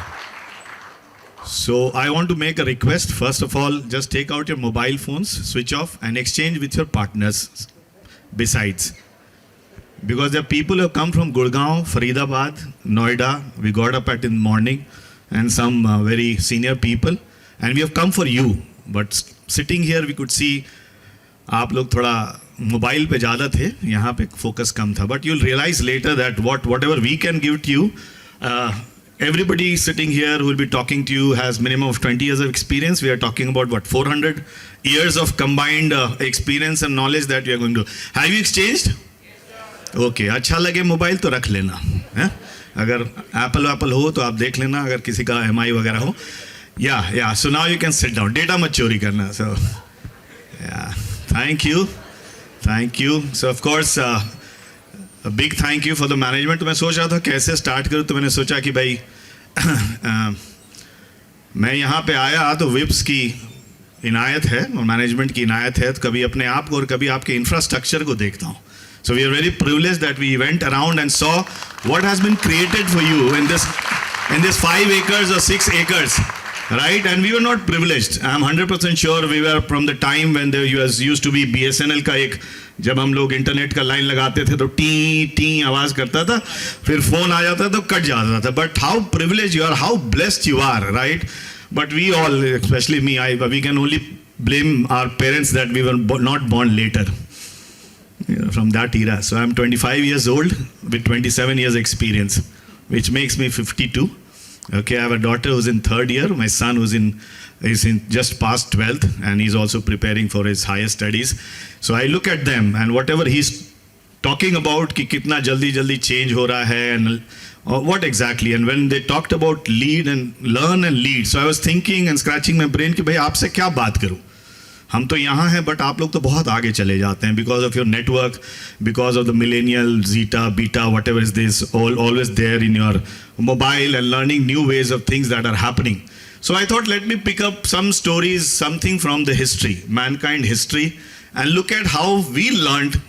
So I want to make a request. First of all, just take out your mobile phones, switch off, and exchange with your partners. Besides, because there are people who have come from Gurgaon, Faridabad, Noida. We got up at in the morning, and some very senior people, and we have come for you. But sitting here, we could see आप लोग थोड़ा mobile पे ज़्यादा थे, यहाँ पे focus कम था. But you'll realize later that whatever we can give to you, everybody sitting here who will be talking to you has minimum of 20 years of experience. We are talking about 400 years of combined experience and knowledge that we are going to. Have you exchanged? Okay, अच्छा लगे mobile तो रख लेना है. अगर Apple हो तो आप देख लेना, अगर किसी का MI वगैरह हो. Yeah, so now you can sit down. Data मत चोरी करना. So yeah, thank you. So of course a big thank you for the management. तो मैं सोच रहा था कैसे स्टार्ट करूँ, तो मैंने सोचा कि भाई मैं यहाँ पे आया तो विप्स की इनायत है और मैनेजमेंट की इनायत है, तो कभी अपने आप को और कभी आपके इंफ्रास्ट्रक्चर को देखता हूँ. So we are very privileged that we went around and saw what has been created for you in this 5 acres or 6 acres. Right, and we were not privileged. I'm 100% sure we were from the time when there used to be BSNL का एक, जब हम लोग internet का line लगाते थे तो T आवाज करता था, फिर फोन आ जाता तो कट जाता था. But how privileged you are, how blessed you are, right? But we all, especially me, we can only blame our parents that we were not born later, from that era. So I'm 25 years old with 27 years experience, which makes me 52. Okay, I have a daughter who's in 3rd year. My son is in just past 12th, and he's also preparing for his higher studies. So I look at them, and whatever he's talking about कि कितना जल्दी change हो रहा है, and what exactly. And when they talked about lead and learn and lead, so I was thinking and scratching my brain कि भाई आपसे क्या बात करूं. हम तो यहाँ हैं, बट आप लोग तो बहुत आगे चले जाते हैं because of your network, because of the millennial, zeta, beta, whatever is this, always there in your mobile and learning new ways of things that are happening. So I thought, let me pick up some stories, something from the history, mankind history, and look at how we learned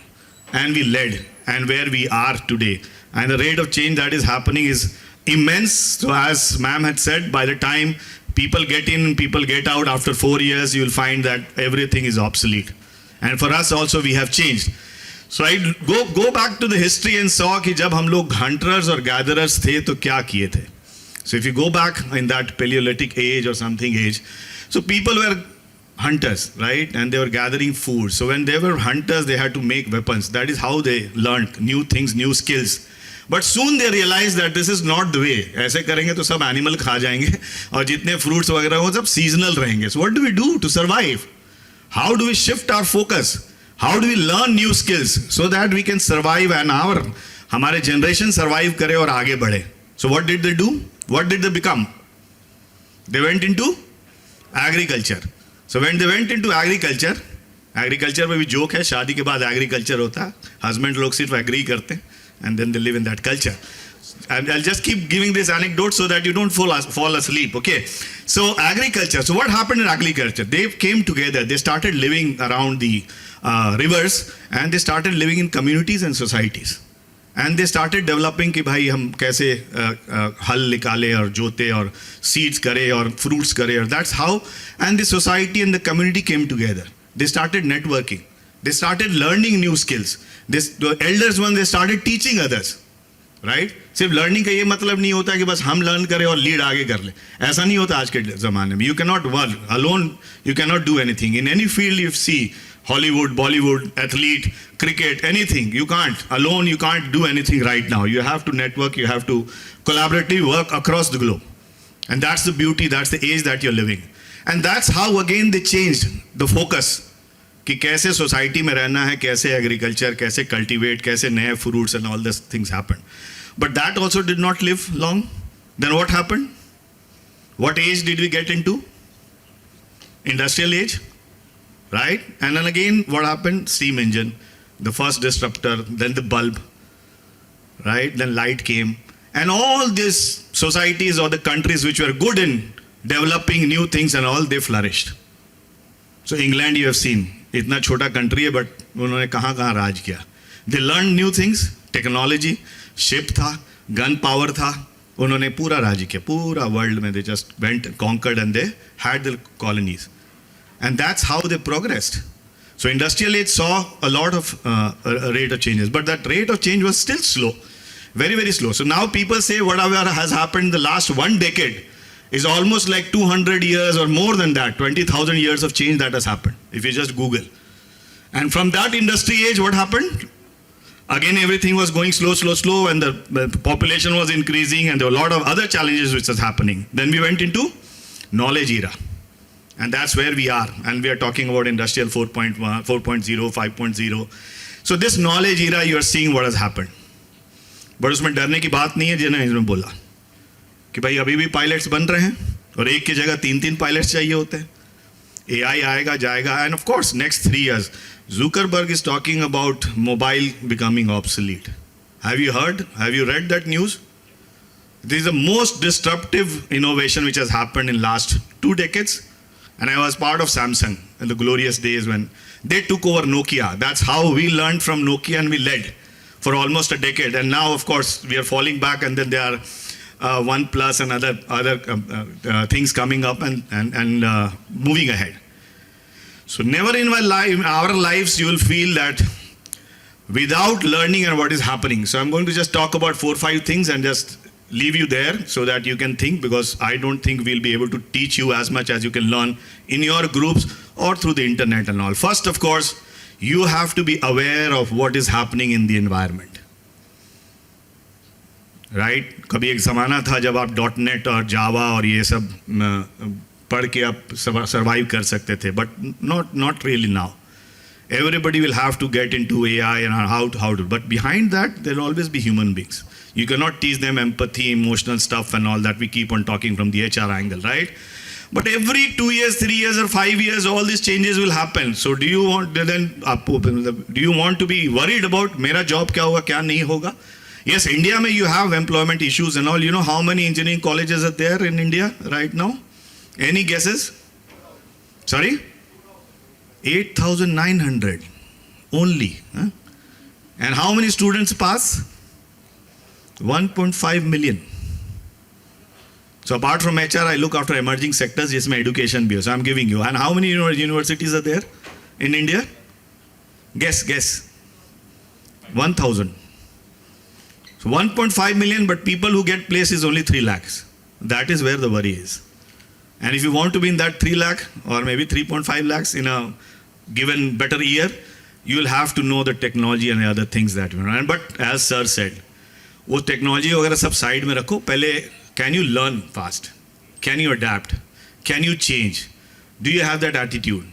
and we led and where we are today. And the rate of change that is happening is immense. So as ma'am had said, by the time people get in, people get out, after 4 years, you will find that everything is obsolete. And for us also, we have changed. So I go back to the history and saw कि जब हम लोग hunters or gatherers थे तो क्या किए थे. So if you go back in that Paleolithic age or something age, so people were hunters, right? And they were gathering food. So when they were hunters, they had to make weapons. That is how they learned new things, new skills. But soon they realized that this is not the way. ऐसे करेंगे तो सब animal खा जाएंगे और जितने fruits वगैरह हो सब seasonal रहेंगे. So what do we do to survive? How do we shift our focus? How do we learn new skills so that we can survive and हमारे generation survive करे और आगे बढ़े? So what did they do? What did they become? They went into agriculture. So when they went into agriculture में भी joke है, शादी के बाद agriculture होता है, husband लोग सिर्फ agree करते हैं, and then they live in that culture. And I'll just keep giving this anecdote so that you don't fall asleep, okay? So agriculture, so what happened in agriculture? They came together, they started living around the rivers, and they started living in communities and societies. And they started developing कि भाई हम कैसे हल निकाले और जोते और seeds करे और fruits करे, और that's how, and the society and the community came together. They started networking. They started learning new skills. The elders one, they started teaching others. Right सिर्फ लर्निंग का ये मतलब नहीं होता कि बस हम लर्न करें और लीड आगे कर ले. ऐसा नहीं होता आज के ज़माने में. You can not work alone, you can not do anything in any field. You see Hollywood, Bollywood, athlete, cricket, anything. You can't. Alone, you can't do anything right now. You have to network, you have to collaboratively work across the globe. And that's the beauty, that's the age that you're living. And that's how, again, they changed the focus. कि कैसे society में रहना है, कैसे agriculture, कैसे cultivate, कैसे नए fruits and all these things happened. But that also did not live long. Then what happened? What age did we get into? Industrial age. Right? And then again, what happened? Steam engine, the first disruptor, then the bulb, right? Then light came. And all these societies or the countries which were good in developing new things and all, they flourished. So England, you have seen, itna chota country hai, but unhone kahan raj kiya. They learned new things, technology, ship tha, gun power tha, unhone pura raj kiya, pura world mein they just went and conquered and they had their colonies. And that's how they progressed. So industrial age saw a lot of a rate of changes, but that rate of change was still slow, very, very slow. So now people say whatever has happened in the last 1 decade is almost like 200 years or more than that, 20,000 years of change that has happened, if you just Google. And from that industry age, what happened? Again, everything was going slow, and the population was increasing, and there were a lot of other challenges which was happening. Then we went into knowledge era. And that's where we are. And we are talking about industrial 4.1, 4.0, 5.0. So this knowledge era, you are seeing what has happened. But उसमें डरने की बात नहीं है जिन्हें इसमें बोला कि भाई अभी भी पायलट्स बन रहे हैं और एक की जगह 3 पायलट्स चाहिए होते हैं. AI आएगा जाएगा. And of course, next 3 years, Zuckerberg is talking about mobile becoming obsolete. Have you heard? Have you read that news? This is the most disruptive innovation which has happened in last 2 decades. And I was part of Samsung in the glorious days when they took over Nokia. That's how we learned from Nokia and we led for almost a decade. And now, of course, we are falling back, and then there are OnePlus and other things coming up and moving ahead. So never in our lives, you will feel that without learning and what is happening. So I'm going to just talk about 4 or 5 things and just leave you there so that you can think, because I don't think we'll be able to teach you as much as you can learn in your groups or through the internet and all. First, of course, you have to be aware of what is happening in the environment. Right? कभी एक ज़माना था जब आप .NET और Java और ये सब पढ़ के आप survive कर सकते थे, but not really now. Everybody will have to get into AI and how to. But behind that, there will always be human beings. You cannot teach them empathy, emotional stuff and all that. We keep on talking from the HR angle, right? But every 2 years, 3 years or 5 years, all these changes will happen. So do you want to be worried about मेरा job क्या होगा, क्या नहीं होगा? Yes, India में you have employment issues and all. You know how many engineering colleges are there in India right now? Any guesses? Sorry? 8,900 only. Huh? And how many students pass? 1.5 million. So apart from HR, I look after emerging sectors, जिसमें education भी हो. So I'm giving you. And how many universities are there in India? Guess. 1,000. So 1.5 million, but people who get placed is only 3 lakhs. That is where the worry is. And if you want to be in that 3 lakh or maybe 3.5 lakhs in a given better year, you will have to know the technology and the other things that you know. But as sir said, वो technology वगैरह सब side में रखो. पहले can you learn fast, can you adapt, can you change, do you have that attitude?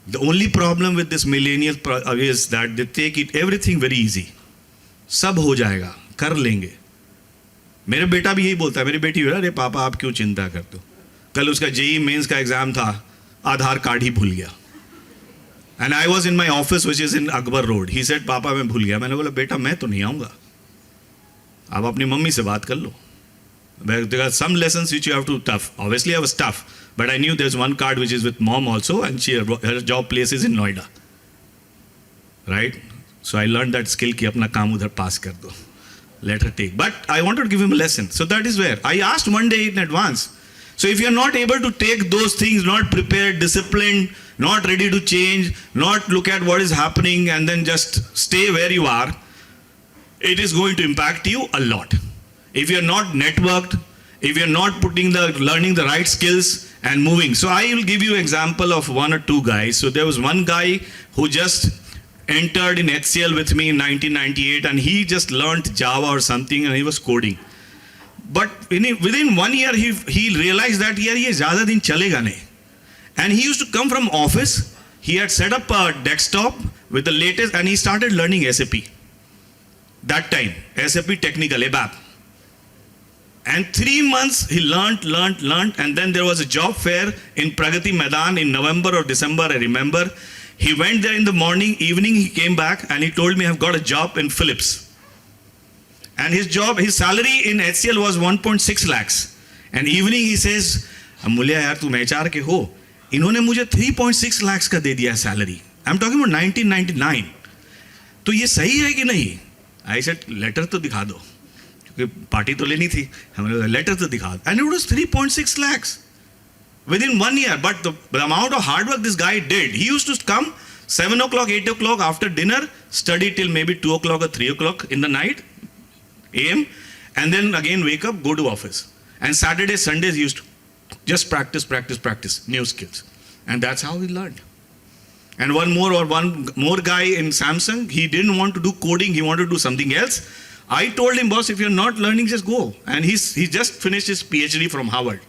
The only problem with this millennial is that they take it everything very easy. सब हो जाएगा, कर लेंगे. मेरा बेटा भी यही बोलता है, मेरी बेटी बोला, अरे पापा आप क्यों चिंता करते हो? कल उसका JEE मेंस का एग्जाम था, आधार कार्ड ही भूल गया. And I was in my office which is in Akbar road. He said पापा मैं भूल गया. मैंने बोला बेटा मैं तो नहीं आऊँगा, आप अपनी मम्मी से बात कर लो. There are some lessons which you have to tough. Obviously I was tough, but I knew there's one card which is with mom also, and her job place is in Noida. Right? So I learned that skill कि अपना काम उधर pass कर दो. Let her take. But I wanted to give him a lesson. So that is where I asked one day in advance. So if you're not able to take those things, not prepared, disciplined, not ready to change, not look at what is happening and then just stay where you are, it is going to impact you a lot. If you're not networked, if you're not learning the right skills and moving. So I will give you an example of one or two guys. So there was one guy who just entered in HCL with me in 1998 and he just learned Java or something and he was coding. But within 1 year, he realized that ye zyada din chalega nahi. And he used to come from office. He had set up a desktop with the latest and he started learning SAP. That time, SAP Technical, ABAP. And 3 months he learned, and then there was a job fair in Pragati Maidan in November or December, I remember. He went there in the morning, evening he came back and he told me, I've got a job in Philips. And his salary in HCL was 1.6 lakhs. And evening he says, Amulya yaar, tum HR ke ho. इन्होंने मुझे 3.6 lakhs का दे दिया salary. I'm talking about 1999. तो ये सही है कि नहीं? I said, letter तो दिखा दो. क्योंकि पार्टी तो लेनी थी. हमने letter तो दिखा दो. And it was 3.6 lakhs. Within 1 year. But the amount of hard work this guy did, he used to come 7 o'clock, 8 o'clock after dinner, study till maybe 2 o'clock or 3 o'clock in the night, AM, and then again wake up, go to office. And Saturdays, Sundays, he used to just practice new skills. And that's how he learned. And one more guy in Samsung, he didn't want to do coding, he wanted to do something else. I told him, boss, if you're not learning, just go. And he just finished his PhD from Harvard.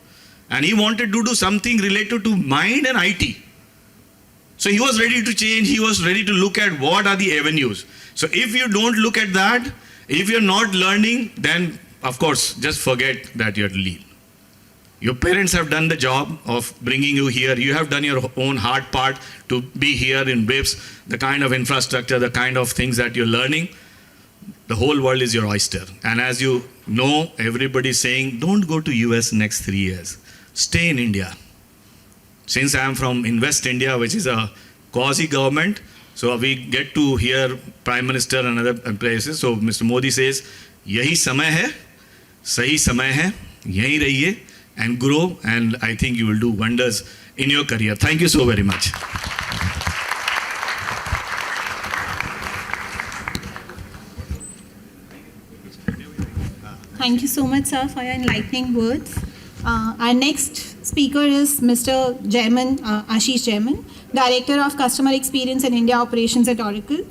And he wanted to do something related to mind and IT. So he was ready to change, he was ready to look at what are the avenues. So if you don't look at that, if you're not learning, then of course, just forget that you have to leave. Your parents have done the job of bringing you here. You have done your own hard part to be here in BIPS, the kind of infrastructure, the kind of things that you're learning. The whole world is your oyster. And as you know, everybody is saying, don't go to US next 3 years. Stay in India. Since I am from Invest India, which is a quasi-government, so we get to hear Prime Minister and other places. So Mr. Modi says, yahi samay hai, sahi samay hai, yahi rahiye and grow, and I think you will do wonders in your career. Thank you so very much. Thank you so much, sir, for your enlightening words. Our next speaker is Mr. Ashish Jaiman, Director of Customer Experience and India Operations at Oracle.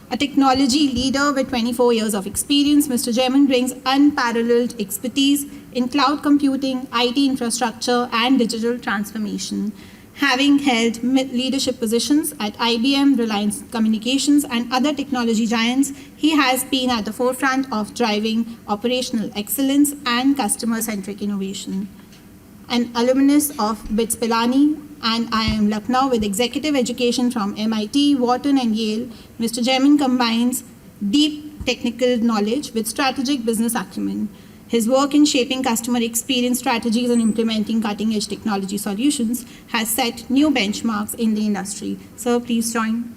A technology leader with 24 years of experience, Mr. Jaiman brings unparalleled expertise in cloud computing, IT infrastructure, and digital transformation. Having held leadership positions at IBM, Reliance Communications, and other technology giants, he has been at the forefront of driving operational excellence and customer-centric innovation. An alumnus of BITS Pilani and IIM Lucknow with executive education from MIT, Wharton, and Yale, Mr. Jaiman combines deep technical knowledge with strategic business acumen. His work in shaping customer experience strategies and implementing cutting-edge technology solutions has set new benchmarks in the industry. Sir, please join.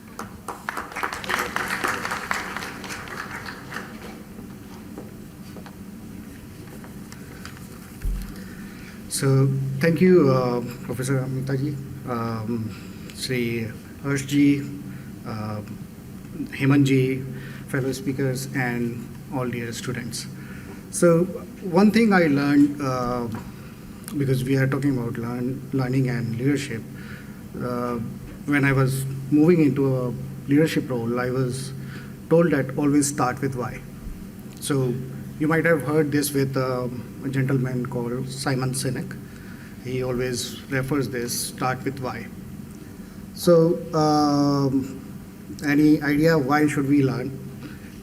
So, thank you, Professor Amitaji, Sri Harshji, Hemanji, fellow speakers, and all dear students. So, one thing I learned, because we are talking about learning and leadership, when I was moving into a leadership role, I was told that always start with why. So, you might have heard this with a gentleman called Simon Sinek. He always refers this, start with why. So, any idea why should we learn?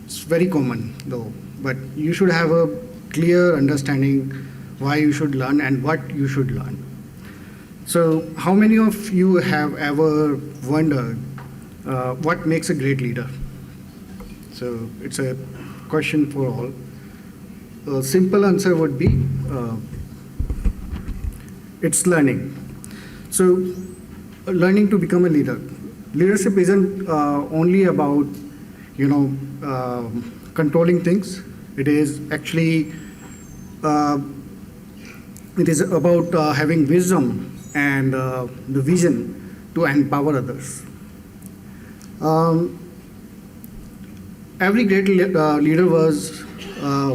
It's very common though, but you should have a clear understanding why you should learn and what you should learn. So, how many of you have ever wondered what makes a great leader? So, it's a question for all. A simple answer would be it's learning. So, learning to become a leader. Leadership isn't only about, controlling things. It is actually it is about having wisdom and the vision to empower others. Every great leader was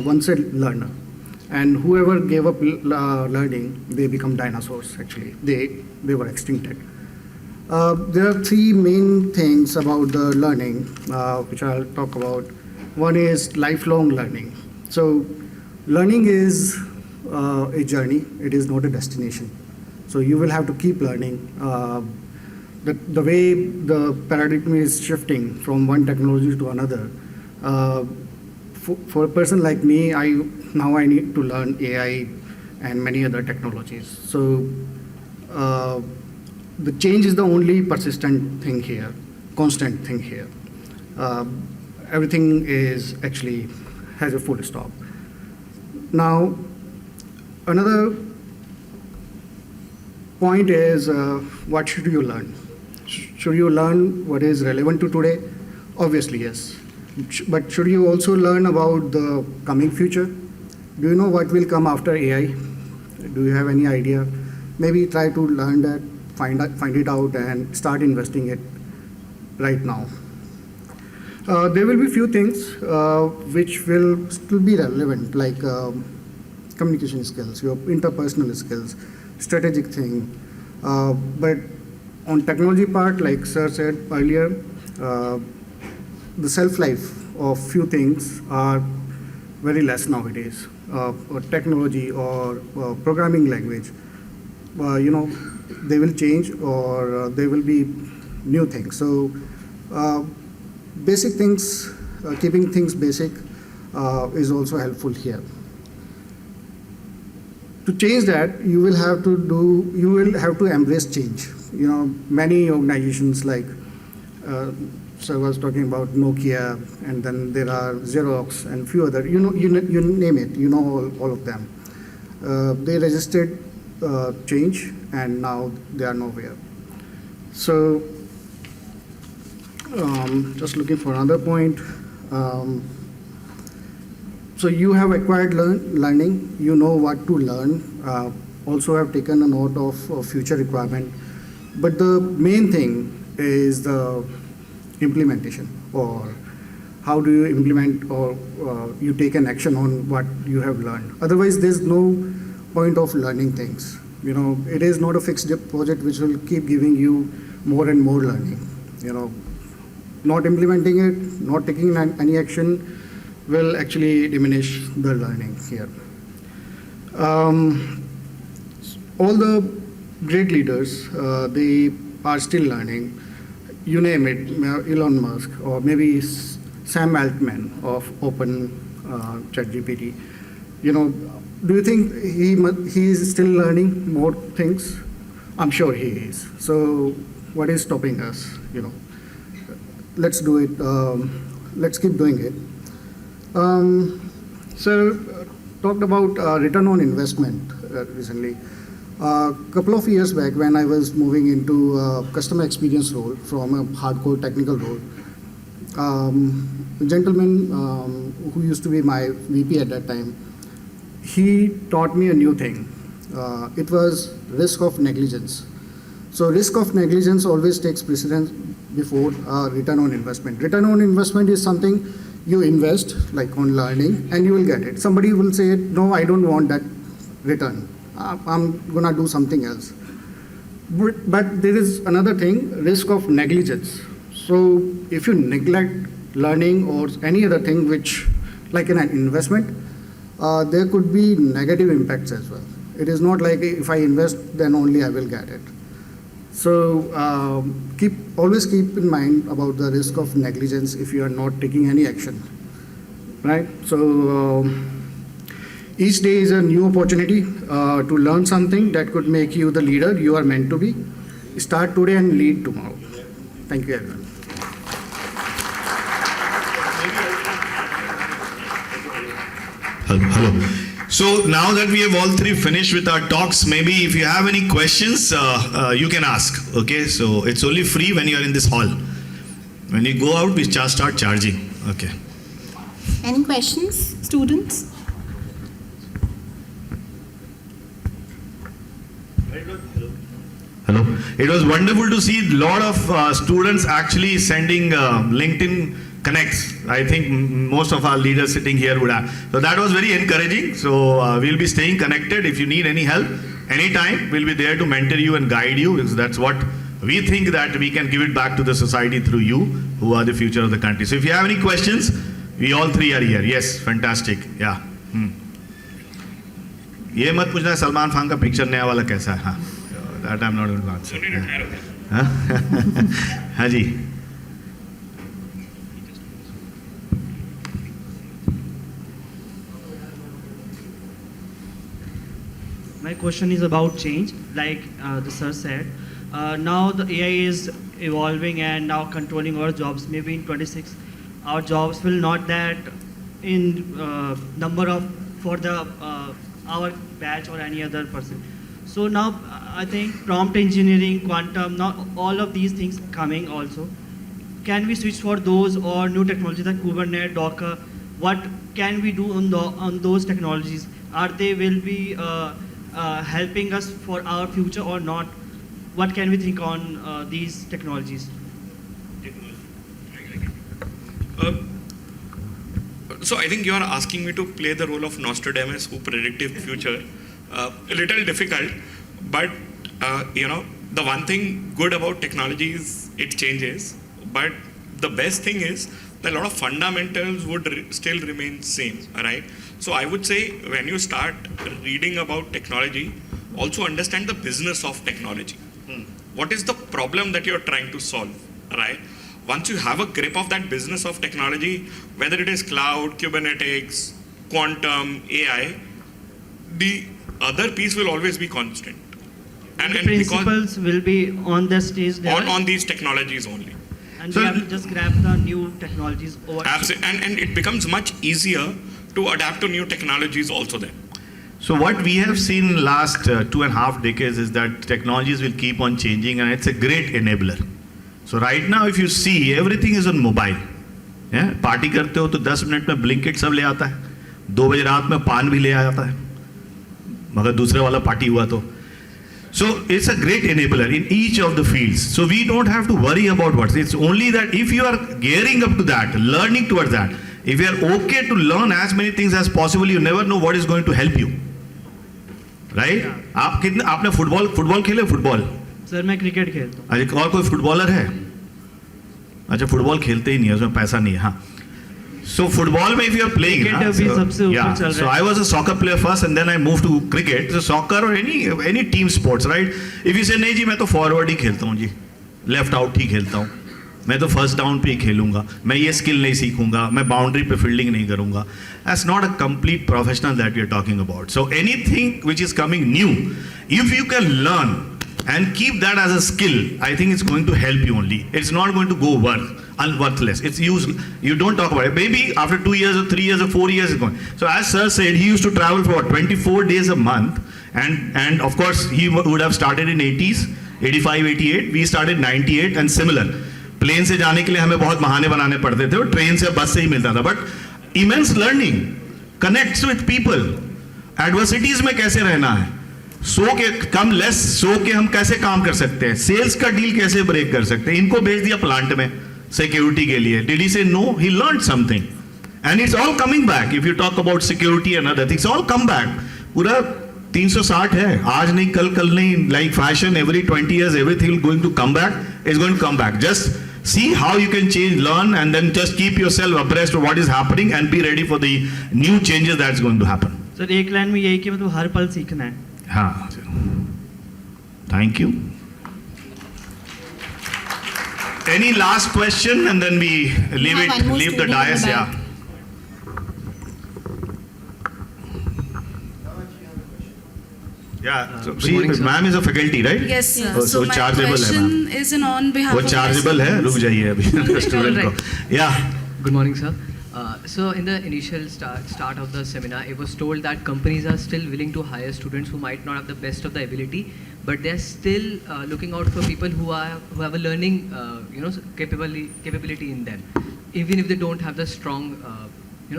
once a learner, and whoever gave up learning, they become dinosaurs. Actually, they were extincted. There are three main things about the learning, which I'll talk about. One is lifelong learning. So, learning is a journey. It is not a destination. So you will have to keep learning. The way the paradigm is shifting from one technology to another. For a person like me, I need to learn AI and many other technologies. So the change is the only persistent thing here, constant thing here. Everything is actually has a full stop. Now, another point is what should you learn? Should you learn what is relevant to today? Obviously, yes. But should you also learn about the coming future? Do you know what will come after AI? Do you have any idea? Maybe try to learn that, find it out, and start investing it right now. There will be few things which will still be relevant, like communication skills, your interpersonal skills, strategic thing. But on technology part, like Sir said earlier, the shelf life of few things are very less nowadays. Or technology or programming language, they will change, or there will be new things. So basic things, keeping things basic is also helpful here. To change that, you will have to embrace change. Many organizations like, so I was talking about Nokia, and then there are Xerox and few other, you name it, all of them. They resisted change, and now they are nowhere. So, just looking for another point. So you have acquired learning, you know what to learn, also have taken a note of future requirement. But the main thing is the implementation, or how do you implement, or you take an action on what you have learned. Otherwise, there's no point of learning things. It is not a fixed project which will keep giving you more and more learning. Not implementing it, not taking any action will actually diminish the learning here. All the great leaders, they are still learning. You name it, Elon Musk, or maybe Sam Altman of Open ChatGPT. Do you think he is still learning more things? I'm sure he is. So what is stopping us? Let's do it. Let's keep doing it. So talked about return on investment recently. A couple of years back, when I was moving into a customer experience role from a hardcore technical role, a gentleman who used to be my VP at that time, he taught me a new thing. It was risk of negligence. So risk of negligence always takes precedence before return on investment. Return on investment is something you invest, like on learning, and you will get it. Somebody will say, no, I don't want that return. I'm going to do something else. But there is another thing, risk of negligence. So if you neglect learning or any other thing which, like in an investment, there could be negative impacts as well. It is not like if I invest, then only I will get it. So always keep in mind about the risk of negligence if you are not taking any action, right? So each day is a new opportunity to learn something that could make you the leader you are meant to be. Start today and lead tomorrow. Thank you, everyone. Hello. So now that we have all three finished with our talks, maybe if you have any questions, you can ask. Okay, so it's only free when you are in this hall. When you go out, we start charging. Okay. Any questions, students? Hello. it was wonderful to see a lot of students actually sending LinkedIn connects. I think most of our leaders sitting here would have. So that was very encouraging. So we'll be staying connected. If you need any help, anytime, we'll be there to mentor you and guide you, because that's what we think, that we can give it back to the society through you, who are the future of the country. So if you have any questions, we all three are here. Yes, fantastic. Yeah. ये मत पूछना सलमान खान का picture नया वाला कैसा है. हाँ, that I'm not going to answer. हाँ जी. My question is about change, like the sir said. Now the AI is evolving and now controlling our jobs. Maybe in 26, our jobs will not that in number of for the our batch or any other person. So now I think prompt engineering, quantum, now all of these things coming also. Can we switch for those or new technologies like Kubernetes, Docker? What can we do on those technologies? Are they will be helping us for our future or not? What can we think on these technologies? So I think you are asking me to play the role of Nostradamus who predicted future. A little difficult, but the one thing good about technology is it changes. But the best thing is that a lot of fundamentals would still remain same, right? So I would say when you start reading about technology, also understand the business of technology. What is the problem that you're trying to solve, right? Once you have a grip of that business of technology, whether it is cloud, Kubernetes, quantum, AI, the other piece will always be constant. And the principles will be on the stage level. On these technologies only. And we have to just grab the new technologies over. Absolutely. And it becomes much easier to adapt to new technologies also then. So what we have seen in last 2.5 decades is that technologies will keep on changing, and it's a great enabler. So right now if you see, everything is on mobile. Yeah? Party करते हो तो 10 minute में Blinkit सब ले आता है, 2 बजे रात में पान भी ले आता है, मगर दूसरे वाला पार्टी हुआ तो. So it's a great enabler in each of the fields. So we don't have to worry about what. It's only that if you are gearing up to that, learning towards that, if you are okay to learn as many things as possible, you never know what is going to help you. Right? आप कितने आपने football खेले? Football sir मैं cricket खेलता हूँ. अच्छा, और कोई फुटबॉलर है? अच्छा, फुटबॉल खेलते ही नहीं है, उसमें पैसा नहीं है. हाँ. So football में if you are playing, so I was a soccer player first and then I moved to cricket. So soccer or any team sports, right? If you say नहीं जी मैं तो forward ही खेलता हूँ जी, left out ही खेलता हूँ, मैं तो first down पे ही खेलूँगा, मैं ये skill नहीं सीखूँगा, मैं boundary पे fielding नहीं करूँगा. That's not a complete professional that we are talking about. So anything which is coming new, if you can learn and keep that as a skill, I think it's going to help you only. It's not going to go worthless. It's used. You don't talk about it. Maybe after 2 years or 3 years or 4 years it's going. So as sir said, he used to travel for 24 days a month, and of course he would have started in 80s, 85, 88. We started 98 and similar. Plane से जाने के लिए हमें बहुत बहाने बनाने पड़ते थे, और ट्रेन से बस से ही मिलता था. But immense learning, connects with people, adversities में कैसे रहना है, सो के कम लेस सो के हम कैसे काम कर सकते हैं, सेल्स का डील कैसे ब्रेक कर सकते हैं. इनको भेज दिया प्लांट में सिक्योरिटी के लिए, did he say no? He learn something and it's all coming back. If you talk about security and other things, all come back. पूरा 360 है, आज नहीं कल नहीं. Like fashion, every 20 years everything going to come back, is going to come back. Just see how you can change, learn, and then just keep yourself abreast of what is happening and be ready for the new changes that's going to happen. Sir एक line में यही कि मतलब हर पल सीखना है. हाँ, thank you. Any last question, and then we leave the dais. Yeah. Yeah. So, see, ma'am is a faculty, right? Yes, sir. Oh, So my chargeable है, question ma'am. is on behalf वो of chargeable है, रुक जाइए अभी student को. Yeah. Good morning, sir. So in the initial start of the seminar, it was told that companies are still willing to hire students who might not have the best of the ability, but they're still looking out for people who have a learning capability in them, even if they don't have the strong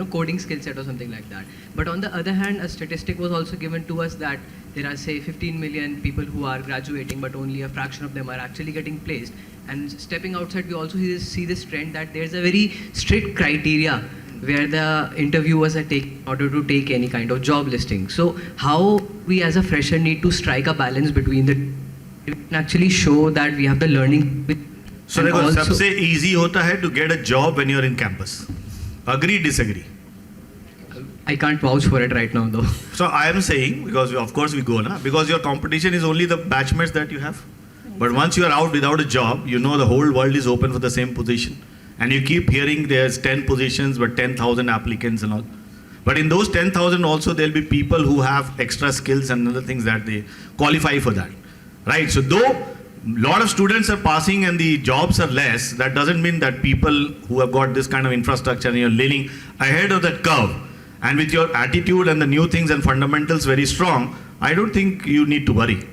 coding skill set or something like that. But on the other hand, a statistic was also given to us that there are, say, 15 million people who are graduating, but only a fraction of them are actually getting placed. And stepping outside, we also see this trend that there's a very strict criteria where the interviewers are taking in order to take any kind of job listing. So how we as a fresher need to strike a balance between the and actually show that we have the learning. So and देखो also- सबसे easy होता है to get a job when you're in campus. Agree, disagree? I can't vouch for it right now though. So I am saying, because of course we go na, because your competition is only the batchmates that you have. But once you are out without a job, you know the whole world is open for the same position. And you keep hearing there's 10 positions but 10,000 applicants and all. But in those 10,000 also there'll be people who have extra skills and other things that they qualify for that. Right? So though a lot of students are passing and the jobs are less, that doesn't mean that people who have got this kind of infrastructure and you're leaning ahead of that curve, and with your attitude and the new things and fundamentals very strong, I don't think you need to worry.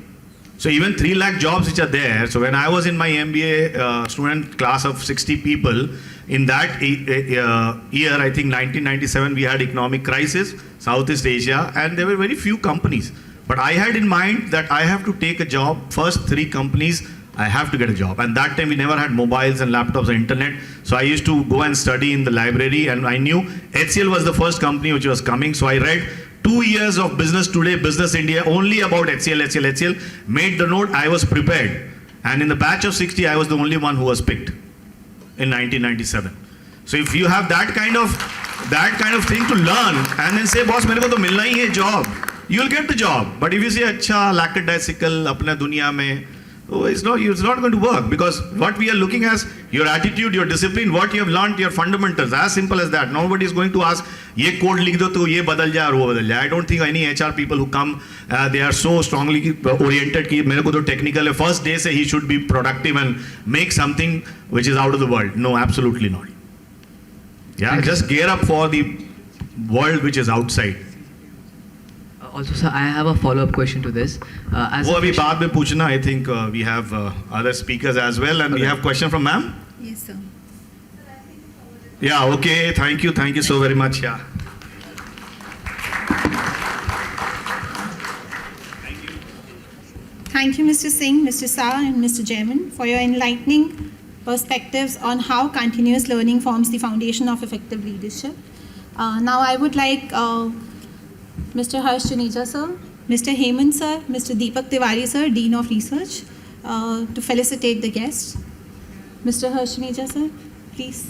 So even 3 lakh jobs which are there, so when I was in my MBA student class of 60 people, in that year, I think 1997, we had economic crisis, Southeast Asia, and there were very few companies. But I had in mind that I have to take a job, first 3 companies, I have to get a job. And that time we never had mobiles and laptops or internet. So I used to go and study in the library, and I knew HCL was the first company which was coming. So I read 2 years of Business Today, Business India, only about HCL, made the note, I was prepared. And in the batch of 60, I was the only one who was picked in 1997. So if you have that kind of thing to learn, and then say, boss, मेरे को तो मिलना ही है job, you'll get the job. But if you say, अच्छा, lackadaisical, अपने दुनिया में, oh, it's not going to work, because what we are looking at, your attitude, your discipline, what you have learned, your fundamentals, as simple as that. Nobody is going to ask, ये code लिख दो तो ये बदल जाए और वो बदल जाए. I don't think any HR people who come, they are so strongly oriented कि मेरे को तो technical है. First day say he should be productive and make something which is out of the world. No, absolutely not. Yeah, just gear up for the world which is outside. Also, sir, I have a follow-up question to this. As वो a अभी fresher- बाद में पूछना. I think we have other speakers as well, and we have question from ma'am. Yes, sir. Yeah, okay. Thank you so very much. Yeah. Thank you, Mr. Singh, Mr. Shah, and Mr. Jaiman, for your enlightening perspectives on how continuous learning forms the foundation of effective leadership. Now, I would like Mr. Harsh Juneja, sir, Mr. Hemant, sir, Mr. Deepak Tiwari, sir, Dean of Research, to felicitate the guests. Mr. Harsh Juneja, sir, please.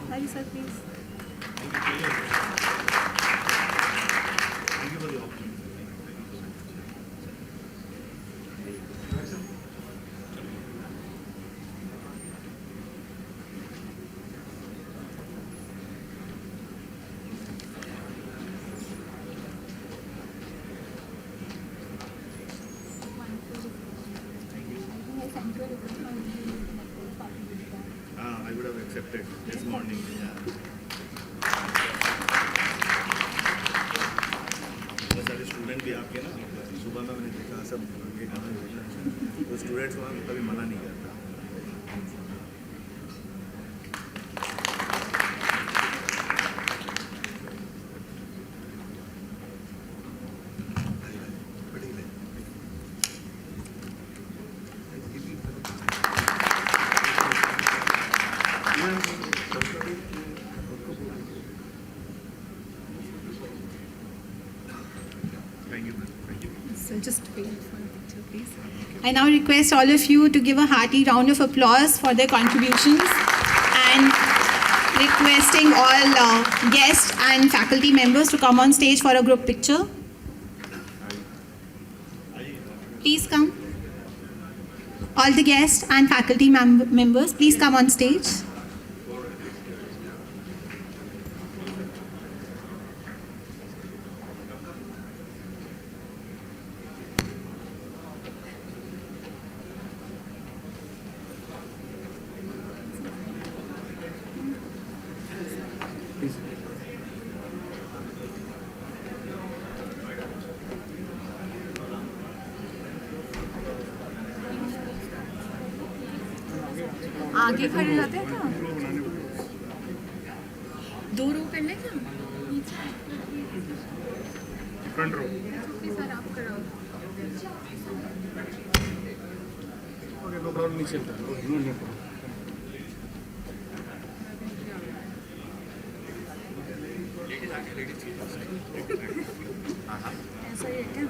Hi, sir, please. accepted this morning. बहुत सारे student भी आपके ना सुबह में मैंने देखा सब ये गाना बोलना है तो स्टूडेंट्स को हम कभी मना नहीं करता. So just wait for a picture, please. I now request all of you to give a hearty round of applause for their contributions and requesting all guests and faculty members to come on stage for a group picture. Please come. All the guests and faculty members, please come on stage. आगे खड़े रहते हैं क्या? 2 रो कर ले क्या? Front row. Sir आप करो. Okay, no problem, नीचे चलता है. No problem. ऐसा ही है क्या?